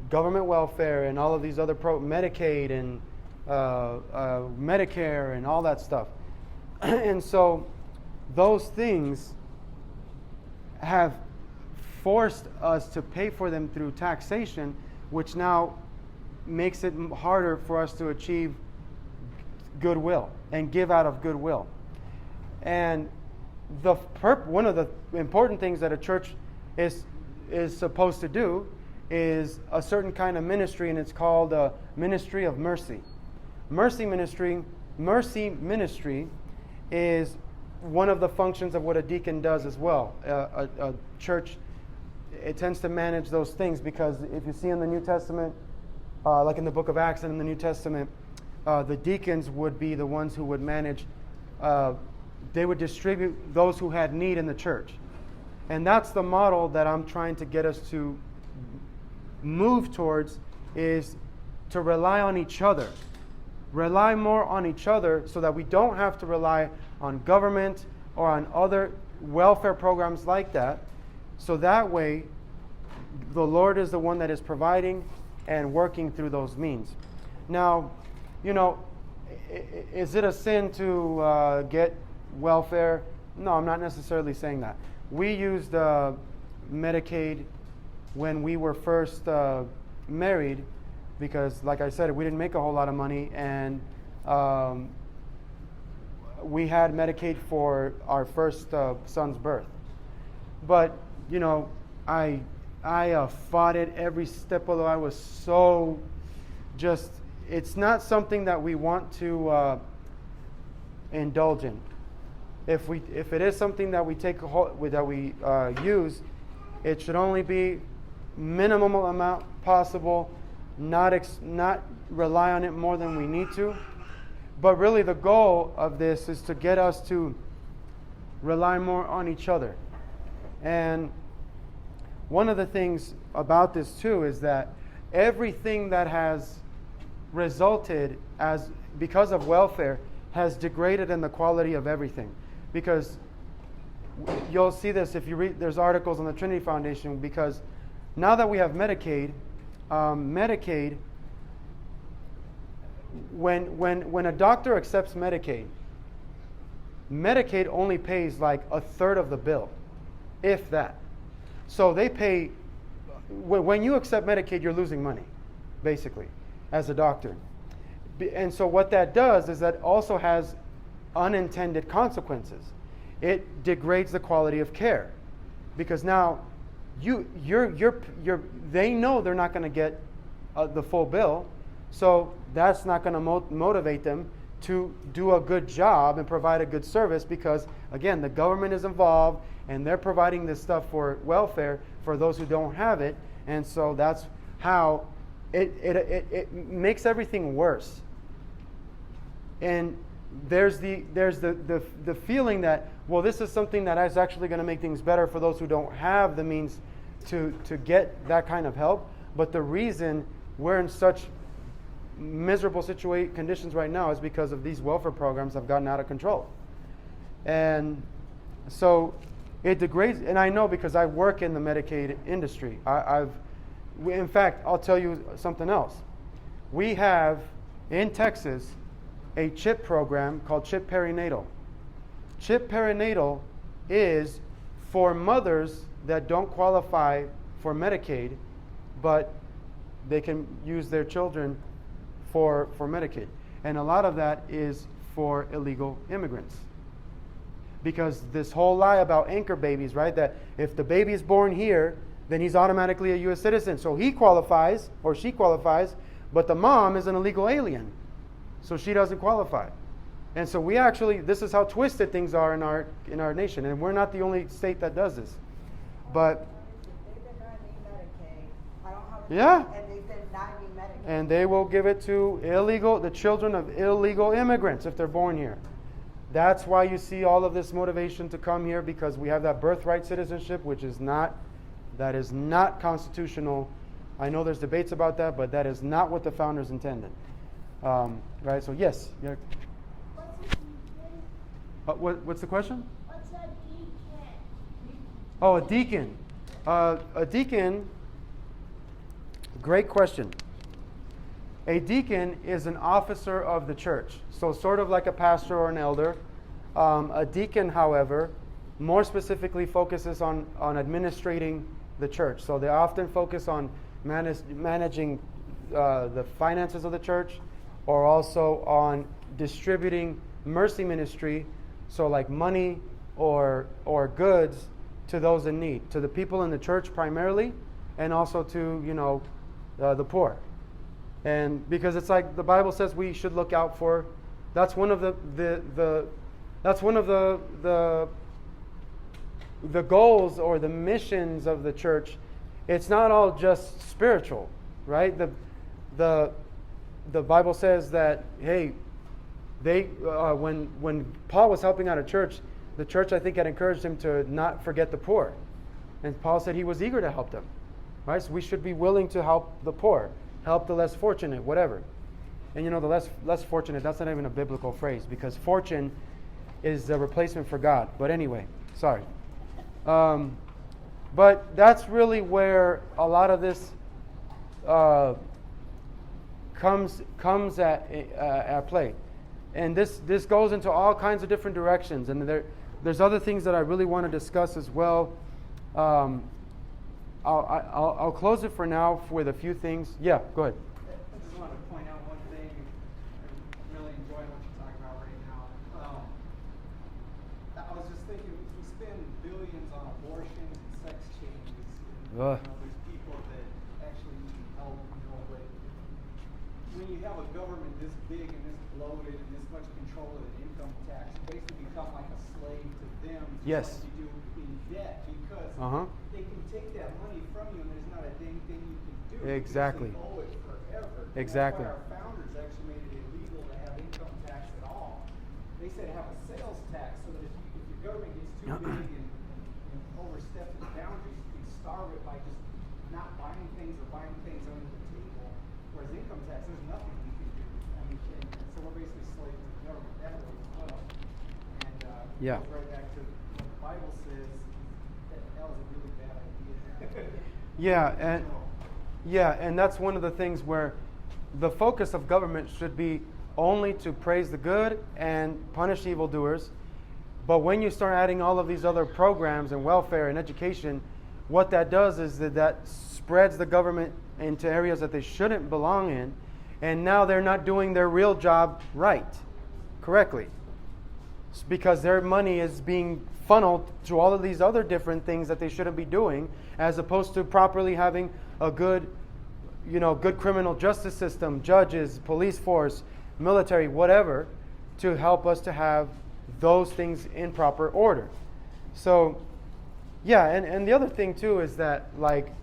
Speaker 1: government welfare and all of these other Medicaid and Medicare and all that stuff. And so those things have forced us to pay for them through taxation, which now makes it harder for us to achieve goodwill and give out of goodwill. And one of the important things that a church is supposed to do is a certain kind of ministry, and it's called a ministry of mercy. Mercy ministry is one of the functions of what a deacon does as well. A church, it tends to manage those things because if you see in the New Testament, like in the book of Acts and in the New Testament, the deacons would be the ones who would manage, they would distribute those who had need in the church. And that's the model that I'm trying to get us to move towards, is to rely on each other. Rely more on each other so that we don't have to rely on government or on other welfare programs like that. So that way, the Lord is the one that is providing and working through those means. Now, is it a sin to get welfare? No, I'm not necessarily saying that. We used Medicaid when we were first married because, like I said, we didn't make a whole lot of money, and we had Medicaid for our first son's birth. But, I fought it every step, although I was so just, it's not something that we want to indulge in. If it is something that we use, it should only be minimum amount possible, not rely on it more than we need to. But really the goal of this is to get us to rely more on each other. And one of the things about this too is that everything that has resulted as because of welfare has degraded in the quality of everything. Because you'll see this if you read, there's articles on the Trinity Foundation, because now that we have Medicaid, Medicaid, when a doctor accepts Medicaid, Medicaid only pays like a third of the bill, if that. So they pay, when you accept Medicaid, you're losing money, basically, as a doctor. And so what that does is that also has unintended consequences. It degrades the quality of care, because now they know they're not going to get the full bill, so that's not going to motivate them to do a good job and provide a good service, because again, the government is involved and they're providing this stuff for welfare for those who don't have it, and so that's how it makes everything worse. And there's the feeling that, well, this is something that is actually going to make things better for those who don't have the means to get that kind of help. But the reason we're in such miserable conditions right now is because of these welfare programs have gotten out of control. And so it degrades, and I know because I work in the Medicaid industry. In fact, I'll tell you something else. We have in Texas a CHIP program called CHIP Perinatal. CHIP Perinatal is for mothers that don't qualify for Medicaid, but they can use their children for Medicaid. And a lot of that is for illegal immigrants. Because this whole lie about anchor babies, right? That if the baby is born here, then he's automatically a U.S. citizen. So he qualifies, or she qualifies, but the mom is an illegal alien. So she doesn't qualify. And so we actually, this is how twisted things are in our nation. And we're not the only state that does this. But yeah.
Speaker 3: And they deny me Medicaid.
Speaker 1: And they will give it to the children of illegal immigrants if they're born here. That's why you see all of this motivation to come here, because we have that birthright citizenship, which is not constitutional. I know there's debates about that, but that is not what the founders intended. Right? So yes. Yeah. What's the question?
Speaker 2: What's a deacon?
Speaker 1: Oh, a deacon. A deacon. Great question. A deacon is an officer of the church, so sort of like a pastor or an elder. A deacon, however, more specifically focuses on administrating the church. So they often focus on managing the finances of the church, or also on distributing mercy ministry, so like money or goods to those in need, to the people in the church primarily, and also to the poor. And because it's like the Bible says we should look out for, that's one of the goals or the missions of the church. It's not all just spiritual, right? The Bible says that, hey, when Paul was helping out a church, the church, I think, had encouraged him to not forget the poor. And Paul said he was eager to help them. Right? So we should be willing to help the poor, help the less fortunate, whatever. And the less fortunate, that's not even a biblical phrase, because fortune is the replacement for God. But anyway, sorry. But that's really where a lot of this comes at play. And this goes into all kinds of different directions. And there's other things that I really want to discuss as well. I'll close it for now with a few things. Yeah, go ahead.
Speaker 4: I just wanted to point out one thing. I'm really enjoying what you're talking about right now. I was just thinking, we spend billions on abortions and sex changes. And, there's people that actually need help, but when you have a government this big and this bloated and this much control of the income tax, you basically become like a slave to them,
Speaker 1: Yes.
Speaker 4: like you do in debt, because they can take that money from you and there's not a dang thing you can do.
Speaker 1: Exactly.
Speaker 4: Because they owe it forever.
Speaker 1: Exactly.
Speaker 4: That's why our founders actually made it illegal to have income tax at all. They said have a sales tax so that if your government gets too big and oversteps its boundaries, you can starve it by just not buying things or buying things under the table. Whereas income tax, there's nothing you can do. I mean, so we're basically slaves to the government that way as well. And
Speaker 1: Yeah.
Speaker 4: it goes right back to what the Bible says, that was a really bad idea.
Speaker 1: And that's one of the things where the focus of government should be only to praise the good and punish evildoers. But when you start adding all of these other programs and welfare and education, what that does is that spreads the government into areas that they shouldn't belong in, and now they're not doing their real job correctly. It's because their money is being funneled to all of these other different things that they shouldn't be doing, as opposed to properly having a good criminal justice system, judges, police force, military, whatever, to help us to have those things in proper order. So, and the other thing too is that, like,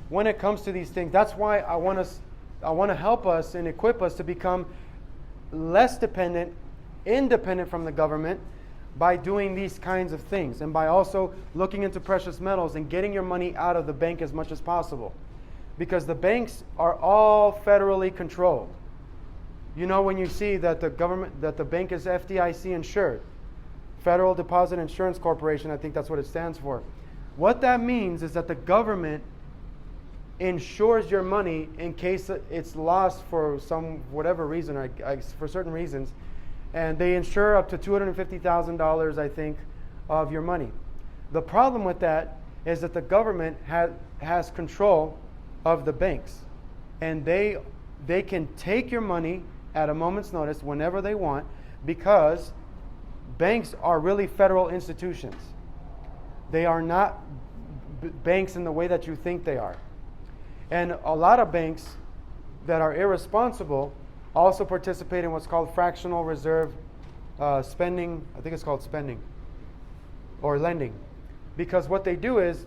Speaker 1: when it comes to these things, that's why I want to help us and equip us to become less independent from the government, by doing these kinds of things, and by also looking into precious metals and getting your money out of the bank as much as possible. Because the banks are all federally controlled. You know, when you see that the bank is FDIC insured, Federal Deposit Insurance Corporation, I think that's what it stands for. What that means is that the government insures your money in case it's lost for some whatever reason, for certain reasons. And they insure up to $250,000, I think, of your money. The problem with that is that the government has control of the banks. And they can take your money at a moment's notice whenever they want, because banks are really federal institutions. They are not banks in the way that you think they are. And a lot of banks that are irresponsible also participate in what's called fractional reserve spending. I think it's called spending or lending. Because what they do is,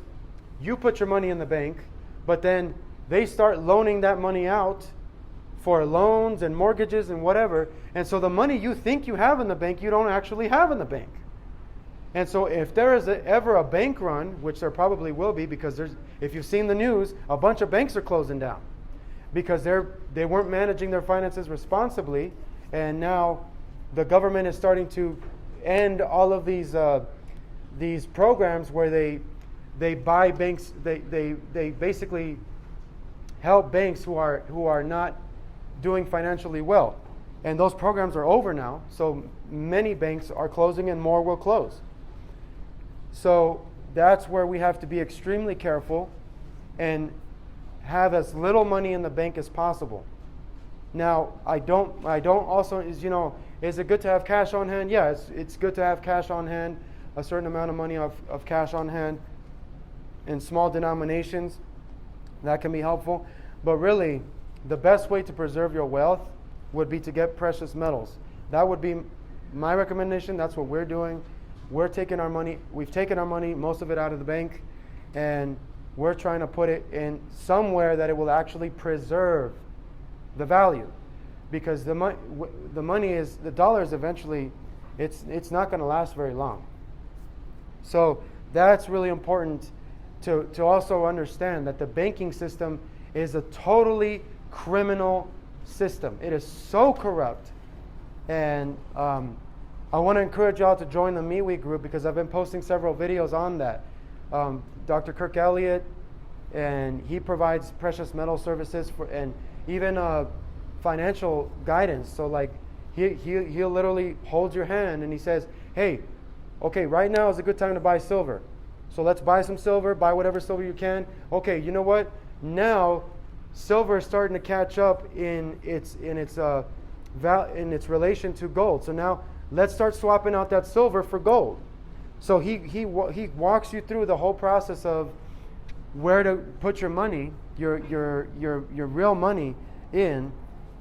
Speaker 1: you put your money in the bank, but then they start loaning that money out for loans and mortgages and whatever. And so the money you think you have in the bank, you don't actually have in the bank. And so if there is ever a bank run, which there probably will be, because if you've seen the news, a bunch of banks are closing down because they weren't managing their finances responsibly, and now the government is starting to end all of these programs where they buy banks. They basically help banks who are not doing financially well, and those programs are over now. So many banks are closing, and more will close. So that's where we have to be extremely careful and have as little money in the bank as possible. Now, I don't also, is it good to have cash on hand? Yeah, it's good to have cash on hand, a certain amount of money of cash on hand in small denominations. That can be helpful. But really, the best way to preserve your wealth would be to get precious metals. That would be my recommendation. That's what we're doing. We've taken our money, most of it out of the bank, and we're trying to put it in somewhere that it will actually preserve the value. Because the dollar is eventually, it's not going to last very long. So that's really important to also understand that the banking system is a totally criminal system. It is so corrupt. And I want to encourage y'all to join the MeWe group, because I've been posting several videos on that. Dr. Kirk Elliott, and he provides precious metal services and even financial guidance. So like he'll literally hold your hand and he says, hey, okay, right now is a good time to buy silver. So let's buy some silver, buy whatever silver you can. Okay, you know what? Now silver is starting to catch up in its relation to gold. So now let's start swapping out that silver for gold. So he walks you through the whole process of where to put your money, your real money in,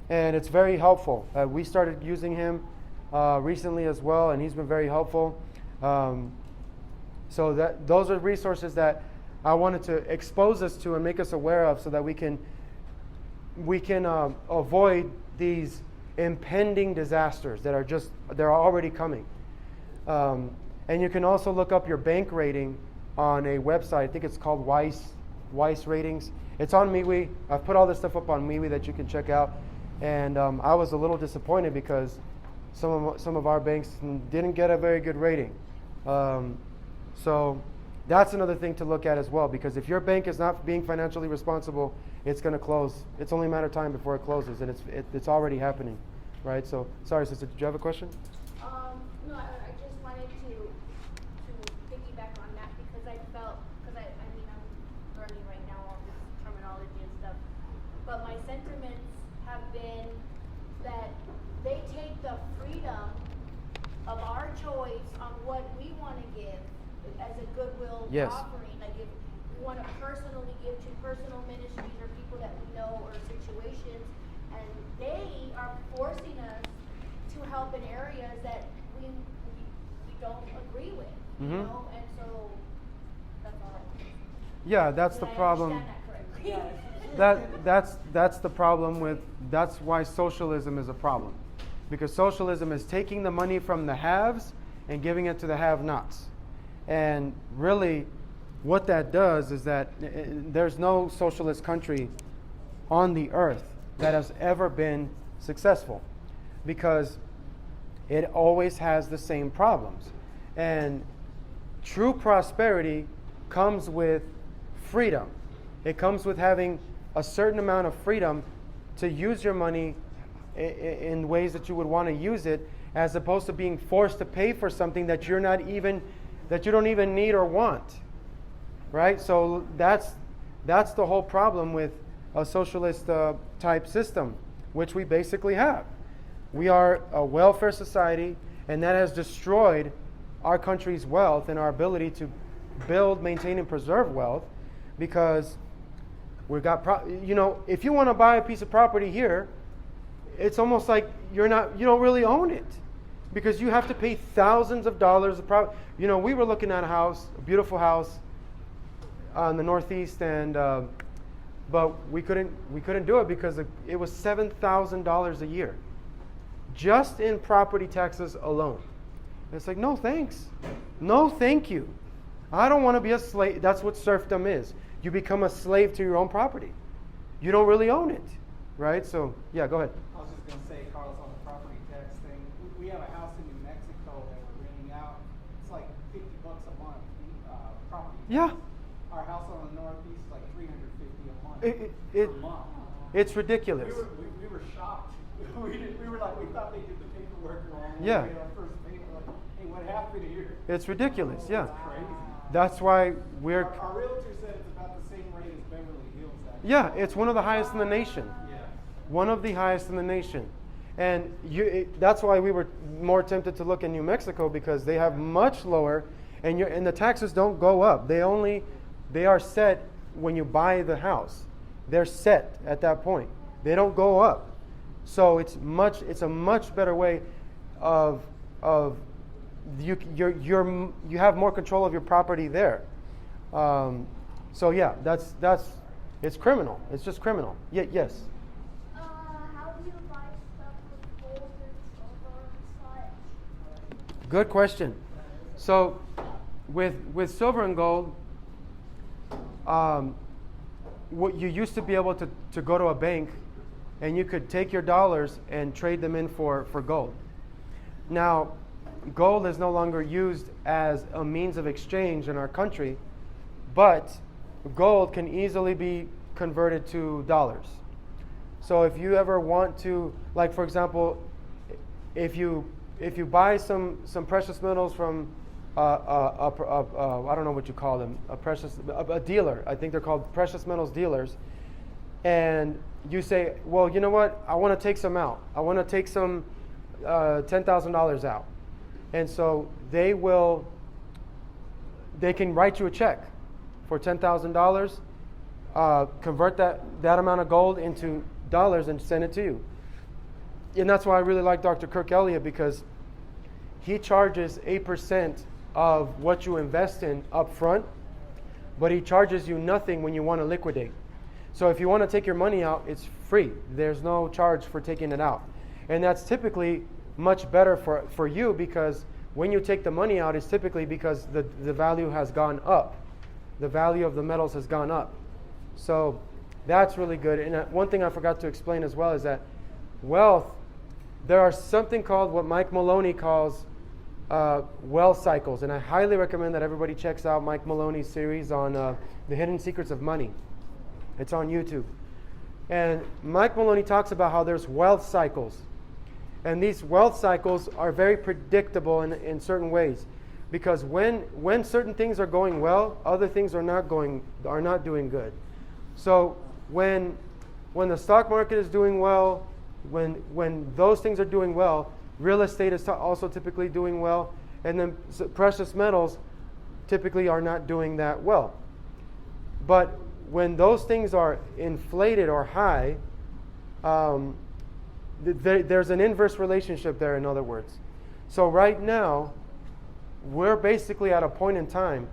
Speaker 1: and it's very helpful. We started using him recently as well, and he's been very helpful. So those are resources that I wanted to expose us to and make us aware of, so that we can avoid these impending disasters that they're already coming. And you can also look up your bank rating on a website. I think it's called Weiss Weiss ratings. It's on MeWe. I've put all this stuff up on MeWe that you can check out. And I was a little disappointed because some of our banks didn't get a very good rating. So that's another thing to look at as well, because if your bank is not being financially responsible, it's going to close. It's only a matter of time before it closes, and it's already happening, right? So, sorry, sister, did you have a question?
Speaker 2: No, I just wanted to piggyback on that because I mean, I'm learning right now all this terminology and stuff, but my sentiments have been that they take the freedom of our choice on what we want to give as a goodwill
Speaker 1: Yes.
Speaker 2: offering. Like if we want to personally give to personal ministries or people that we know or situations, and they are forcing us to help in areas that we don't agree with, you
Speaker 1: Mhm.
Speaker 2: know, and so that's all.
Speaker 1: Yeah, that's
Speaker 2: Did
Speaker 1: the
Speaker 2: I
Speaker 1: problem.
Speaker 2: understand that correctly?
Speaker 1: That's the problem with, that's why socialism is a problem. Because socialism is taking the money from the haves and giving it to the have-nots. And really, what that does is that there's no socialist country on the earth that has ever been successful, because it always has the same problems. And true prosperity comes with freedom. It comes with having a certain amount of freedom to use your money in ways that you would want to use it, as opposed to being forced to pay for something that you don't even need or want. Right? So that's the whole problem with a socialist type system, which we basically have. We are a welfare society, and that has destroyed our country's wealth and our ability to build, maintain, and preserve wealth, because we've got, if you want to buy a piece of property here, it's almost like you don't really own it, because you have to pay thousands of dollars of property. We were looking at a beautiful house on the Northeast, and but we couldn't do it because it was $7,000 a year, just in property taxes alone. And it's like, no thanks, no thank you. I don't want to be a slave. That's what serfdom is. You become a slave to your own property. You don't really own it, right? So yeah, go ahead.
Speaker 4: I was just going to say, Carlos, on the property tax thing, we have a house in New Mexico that we're renting out. It's like $50 a month, property tax.
Speaker 1: Yeah.
Speaker 4: Our house on the Northeast is like $350 a month. Per month.
Speaker 1: It's ridiculous.
Speaker 4: We were shocked. we were like, we thought they did the paperwork wrong.
Speaker 1: Yeah.
Speaker 4: We made our first payment. We're like, hey, what happened here?
Speaker 1: It's ridiculous, yeah.
Speaker 4: It's crazy.
Speaker 1: That's why we're...
Speaker 4: Our realtor said it's about the same rate as Beverly Hills, actually.
Speaker 1: Yeah, it's one of the highest in the nation.
Speaker 4: Yeah.
Speaker 1: One of the highest in the nation. And that's why we were more tempted to look in New Mexico, because they have much lower, and the taxes don't go up. They are set when you buy the house. They're set at that point. They don't go up. So it's a much better way of you have more control of your property there. So yeah, it's criminal. It's just criminal. Yes.
Speaker 2: How do you buy stuff with gold and silver and such?
Speaker 1: Good question. So with silver and gold, what you used to be able to go to a bank and you could take your dollars and trade them in for gold. Now, gold is no longer used as a means of exchange in our country, but gold can easily be converted to dollars. So if you ever want to, like for example, if you buy some precious metals from I don't know what you call them, a dealer. I think they're called precious metals dealers. And you say, well, you know what? I want to take some out. I want to take some $10,000 out. And so they can write you a check for $10,000, convert that amount of gold into dollars and send it to you. And that's why I really like Dr. Kirk Elliott, because he charges 8% of what you invest in up front, but he charges you nothing when you want to liquidate. So if you want to take your money out, it's free. There's no charge for taking it out. And that's typically much better for you, because when you take the money out, it's typically because the value has gone up. The value of the metals has gone up. So that's really good. And one thing I forgot to explain as well is that wealth, there are something called what Mike Maloney calls wealth cycles. And I highly recommend that everybody checks out Mike Maloney's series on the hidden secrets of money. It's on YouTube. And Mike Maloney talks about how there's wealth cycles. And these wealth cycles are very predictable in certain ways. Because when certain things are going well, other things are not doing good. So when the stock market is doing well, when those things are doing well, real estate is also typically doing well, and then precious metals typically are not doing that well. But when those things are inflated or high, there's an inverse relationship there, in other words. So right now, we're basically at a point in time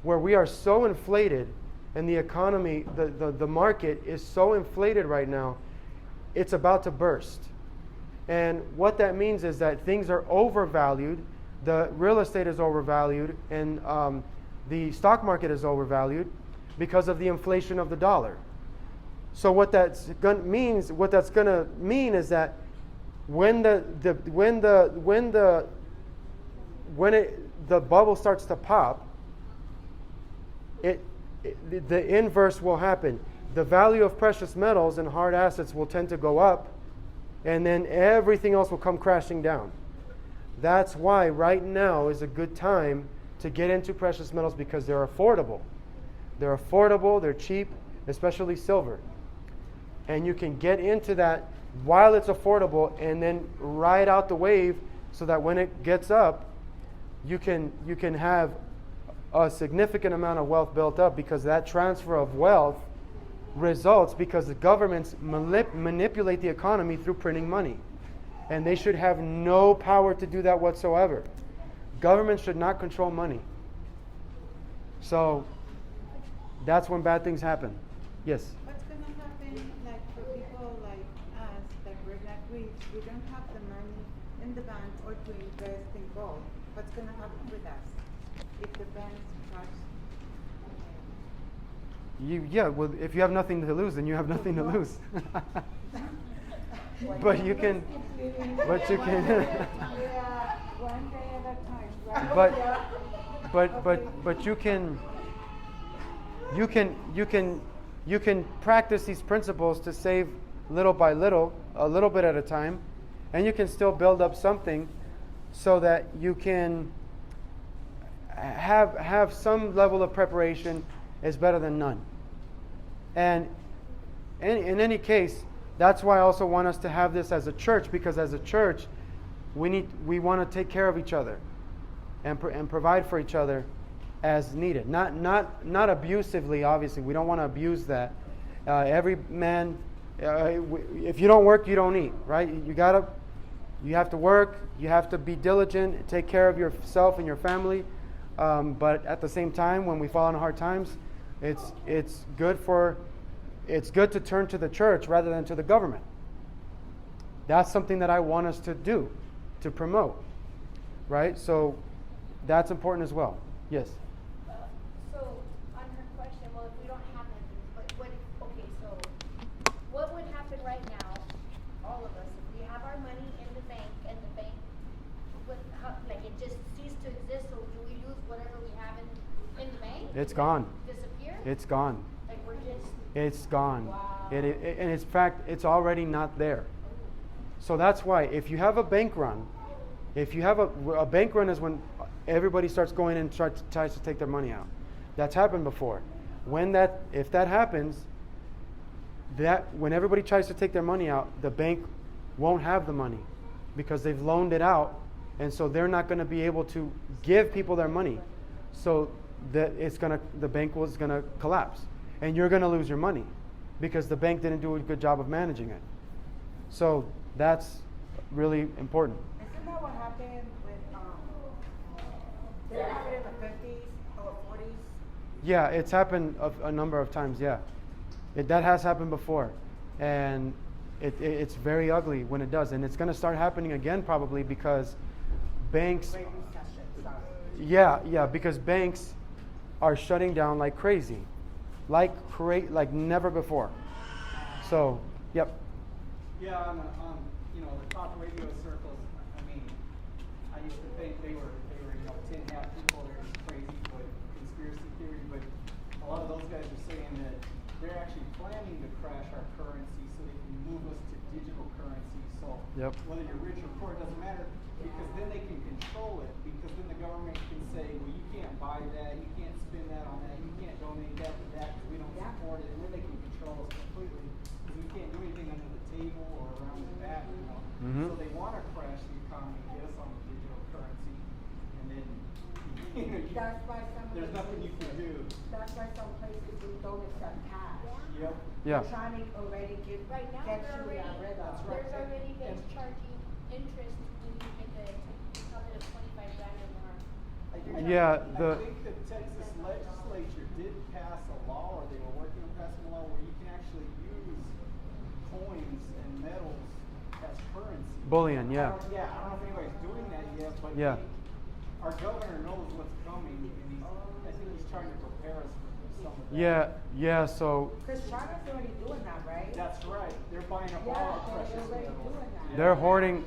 Speaker 1: where we are so inflated, and the economy, the market is so inflated right now, it's about to burst. And what that means is that things are overvalued, the real estate is overvalued, and the stock market is overvalued because of the inflation of the dollar. So what that's going to mean is that when the bubble starts to pop, the inverse will happen. The value of precious metals and hard assets will tend to go up, and then everything else will come crashing down. That's why right now is a good time to get into precious metals, because they're affordable. They're affordable, they're cheap, especially silver. And you can get into that while it's affordable and then ride out the wave, so that when it gets up, you can have a significant amount of wealth built up, because that transfer of wealth results because the governments manipulate the economy through printing money. And they should have no power to do that whatsoever. Government should not control money. So that's when bad things happen. Yes?
Speaker 5: What's going to happen, like, for people like us, that we're not rich, we don't have the money in the bank or to invest in gold? What's going to happen with us if the banks crash?
Speaker 1: Well, if you have nothing to lose, then you have nothing to lose. But you can.
Speaker 5: Yeah, one day at a time, right?
Speaker 1: But you can practice these principles to save little by little, a little bit at a time, and you can still build up something so that you can have some level of preparation is better than none. And in any case, that's why I also want us to have this as a church, because as a church, we want to take care of each other and provide for each other as needed. Not abusively, obviously. We don't want to abuse that. Every man, if you don't work, you don't eat, right? You have to work. You have to be diligent, take care of yourself and your family. But at the same time, when we fall into hard times, it's good to turn to the church rather than to the government. That's something that I want us to do, to promote, right? So that's important as well. Yes.
Speaker 2: So on her question, well, if we don't have anything, what would happen right now, all of us, if we have our money in the bank and the bank, it just ceased to exist, so do we lose whatever we have in the bank?
Speaker 1: It's gone.
Speaker 2: Disappear?
Speaker 1: It's gone.
Speaker 2: Like we're just...
Speaker 1: It's gone.
Speaker 2: Wow.
Speaker 1: And in fact, it's already not there. So that's why if you have a bank run, a bank run is when everybody starts going and tries to take their money out. That's happened before. If that happens, when everybody tries to take their money out, the bank won't have the money because they've loaned it out, and so they're not going to be able to give people their money. So the bank was going to collapse, and you're going to lose your money because the bank didn't do a good job of managing it. So that's really important.
Speaker 3: Isn't that what happened with, did it happen in the 50s or 40s?
Speaker 1: Yeah, it's happened a number of times, yeah. That has happened before. And it's very ugly when it does. And it's going to start happening again probably because banks...
Speaker 3: Great recession, sorry.
Speaker 1: Yeah, because banks are shutting down like crazy. like never before. So, yep.
Speaker 4: Yeah, on the talk radio circles, I mean, I used to think they were tin hat people. They're just crazy, but conspiracy theory. But a lot of those guys are saying that they're actually planning to crash our currency so they can move us to digital currency. So whether you're rich or poor, it doesn't matter, because then they can control it. Because then the government can say, well, you can't buy that, you can't spend that on that, you can't donate that to that because we don't support it, and then they can control us completely. Because we can't do anything under the table or around the back, you know.
Speaker 1: Mm-hmm.
Speaker 4: So they want to crash the economy, get us on the digital currency, and then
Speaker 3: That's why
Speaker 4: there's nothing you can do.
Speaker 3: That's why some places don't accept cash.
Speaker 4: Yep.
Speaker 1: Yeah.
Speaker 3: They're trying to already
Speaker 2: Right now,
Speaker 3: get
Speaker 2: they're
Speaker 3: you
Speaker 2: already,
Speaker 3: rid of.
Speaker 2: there's already banks charging interest when you make a deposit of 25 grand or more.
Speaker 1: Yeah,
Speaker 4: I think the Texas legislature did pass a law, or they were working on passing a law where you can actually use coins and metals as currency.
Speaker 1: Bullion, yeah.
Speaker 4: I don't know if anybody's doing that yet, but
Speaker 1: Yeah.
Speaker 4: Our governor knows what's coming, and I think he's trying to prepare us for some of that.
Speaker 1: Yeah, so
Speaker 3: Because China's already doing that, right?
Speaker 4: That's right. They're buying up all
Speaker 3: Yeah,
Speaker 4: our
Speaker 3: they're
Speaker 4: precious
Speaker 3: already
Speaker 4: metals.
Speaker 3: doing that.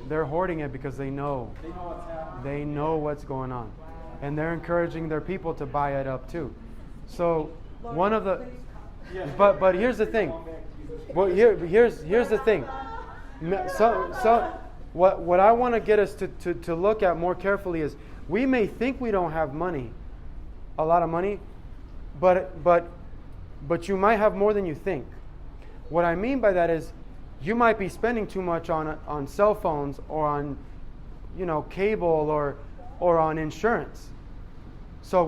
Speaker 1: they're hoarding it because they know.
Speaker 4: They know what's happening.
Speaker 1: They know what's going on. And they're encouraging their people to buy it up too. So one of the
Speaker 4: Yeah.
Speaker 1: but here's the thing. Well, here's the thing. So what I want to get us to look at more carefully is, we may think we don't have money, a lot of money, but you might have more than you think. What I mean by that is, you might be spending too much on cell phones, or on cable, or on insurance. So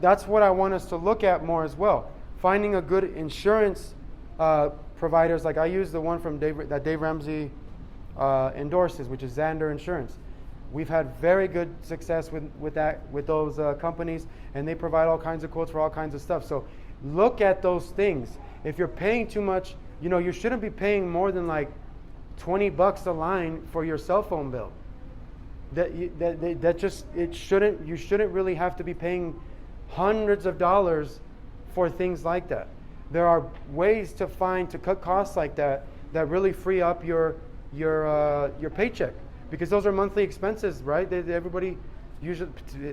Speaker 1: that's what I want us to look at more as well. Finding a good insurance providers, like I use the one from that Dave Ramsey endorses, which is Xander Insurance. We've had very good success with those companies, and they provide all kinds of quotes for all kinds of stuff. So look at those things. If you're paying too much, you shouldn't be paying more than like $20 a line for your cell phone bill. You shouldn't really have to be paying hundreds of dollars for things like that. There are ways to cut costs like that really free up your paycheck, because those are monthly expenses, right? Everybody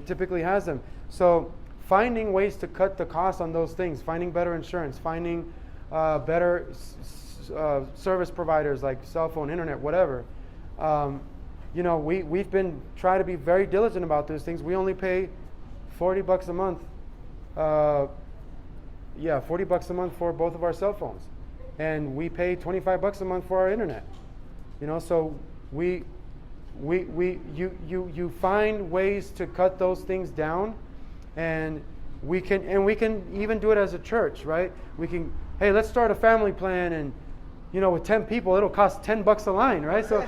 Speaker 1: typically has them. So finding ways to cut the cost on those things, finding better insurance, finding better service providers like cell phone, internet, whatever. We've been trying to be very diligent about those things. We only pay $40 a month. $40 a month for both of our cell phones, and we pay $25 a month for our internet. So you find ways to cut those things down, and we can even do it as a church, right? We can, hey, let's start a family plan, and with 10 people, it'll cost $10 a line, right? So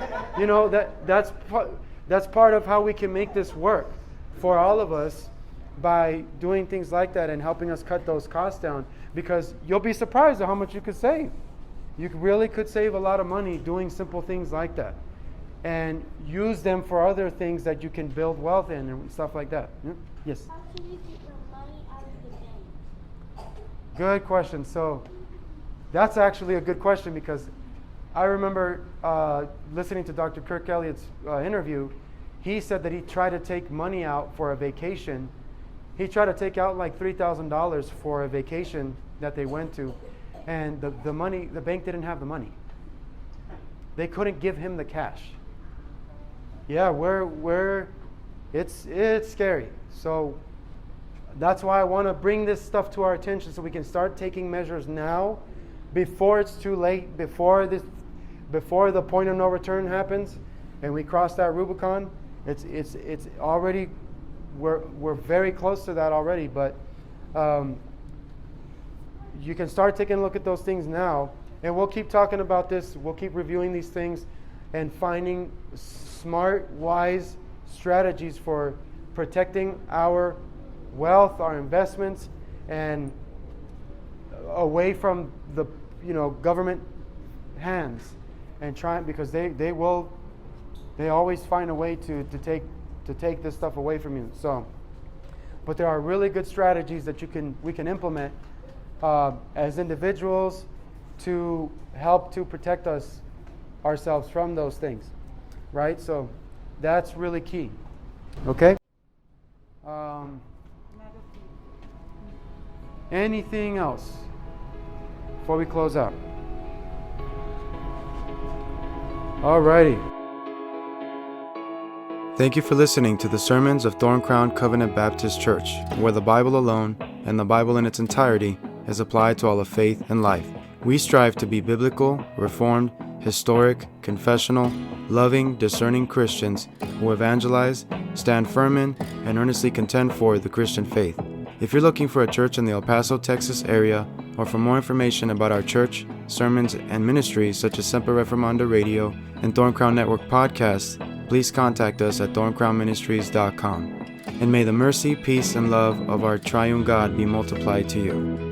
Speaker 1: that's part of how we can make this work for all of us, by doing things like that and helping us cut those costs down, because you'll be surprised at how much you could save. You really could save a lot of money doing simple things like that, and use them for other things that you can build wealth in and stuff like that. Yeah? Yes?
Speaker 2: How can you get your money out of the bank?
Speaker 1: Good question. So that's actually a good question, because I remember listening to Dr. Kirk Elliott's interview. He said that he tried to take money out for a vacation. He tried to take out like $3,000 for a vacation that they went to, and the bank didn't have the money. They couldn't give him the cash. Yeah, it's scary. So that's why I want to bring this stuff to our attention, so we can start taking measures now, before it's too late, before the point of no return happens, and we cross that Rubicon. It's already, we're very close to that already, but you can start taking a look at those things now, and we'll keep talking about this. We'll keep reviewing these things and finding smart, wise strategies for protecting our wealth, our investments, and away from the government hands, and trying, because they always find a way to take this stuff away from you. So, but there are really good strategies that we can implement as individuals to help to protect ourselves from those things, right? So that's really key. Okay? Anything else before we close out? Alrighty. Thank you for listening to the sermons of Thorn Crown Covenant Baptist Church, where the Bible alone and the Bible in its entirety is applied to all of faith and life. We strive to be biblical, reformed, historic, confessional, loving, discerning Christians who evangelize, stand firm in, and earnestly contend for the Christian faith. If you're looking for a church in the El Paso, Texas area, or for more information about our church, sermons, and ministries such as Semper Reformanda Radio and Thorn Crown Network podcasts, please contact us at thorncrownministries.com. And may the mercy, peace, and love of our triune God be multiplied to you.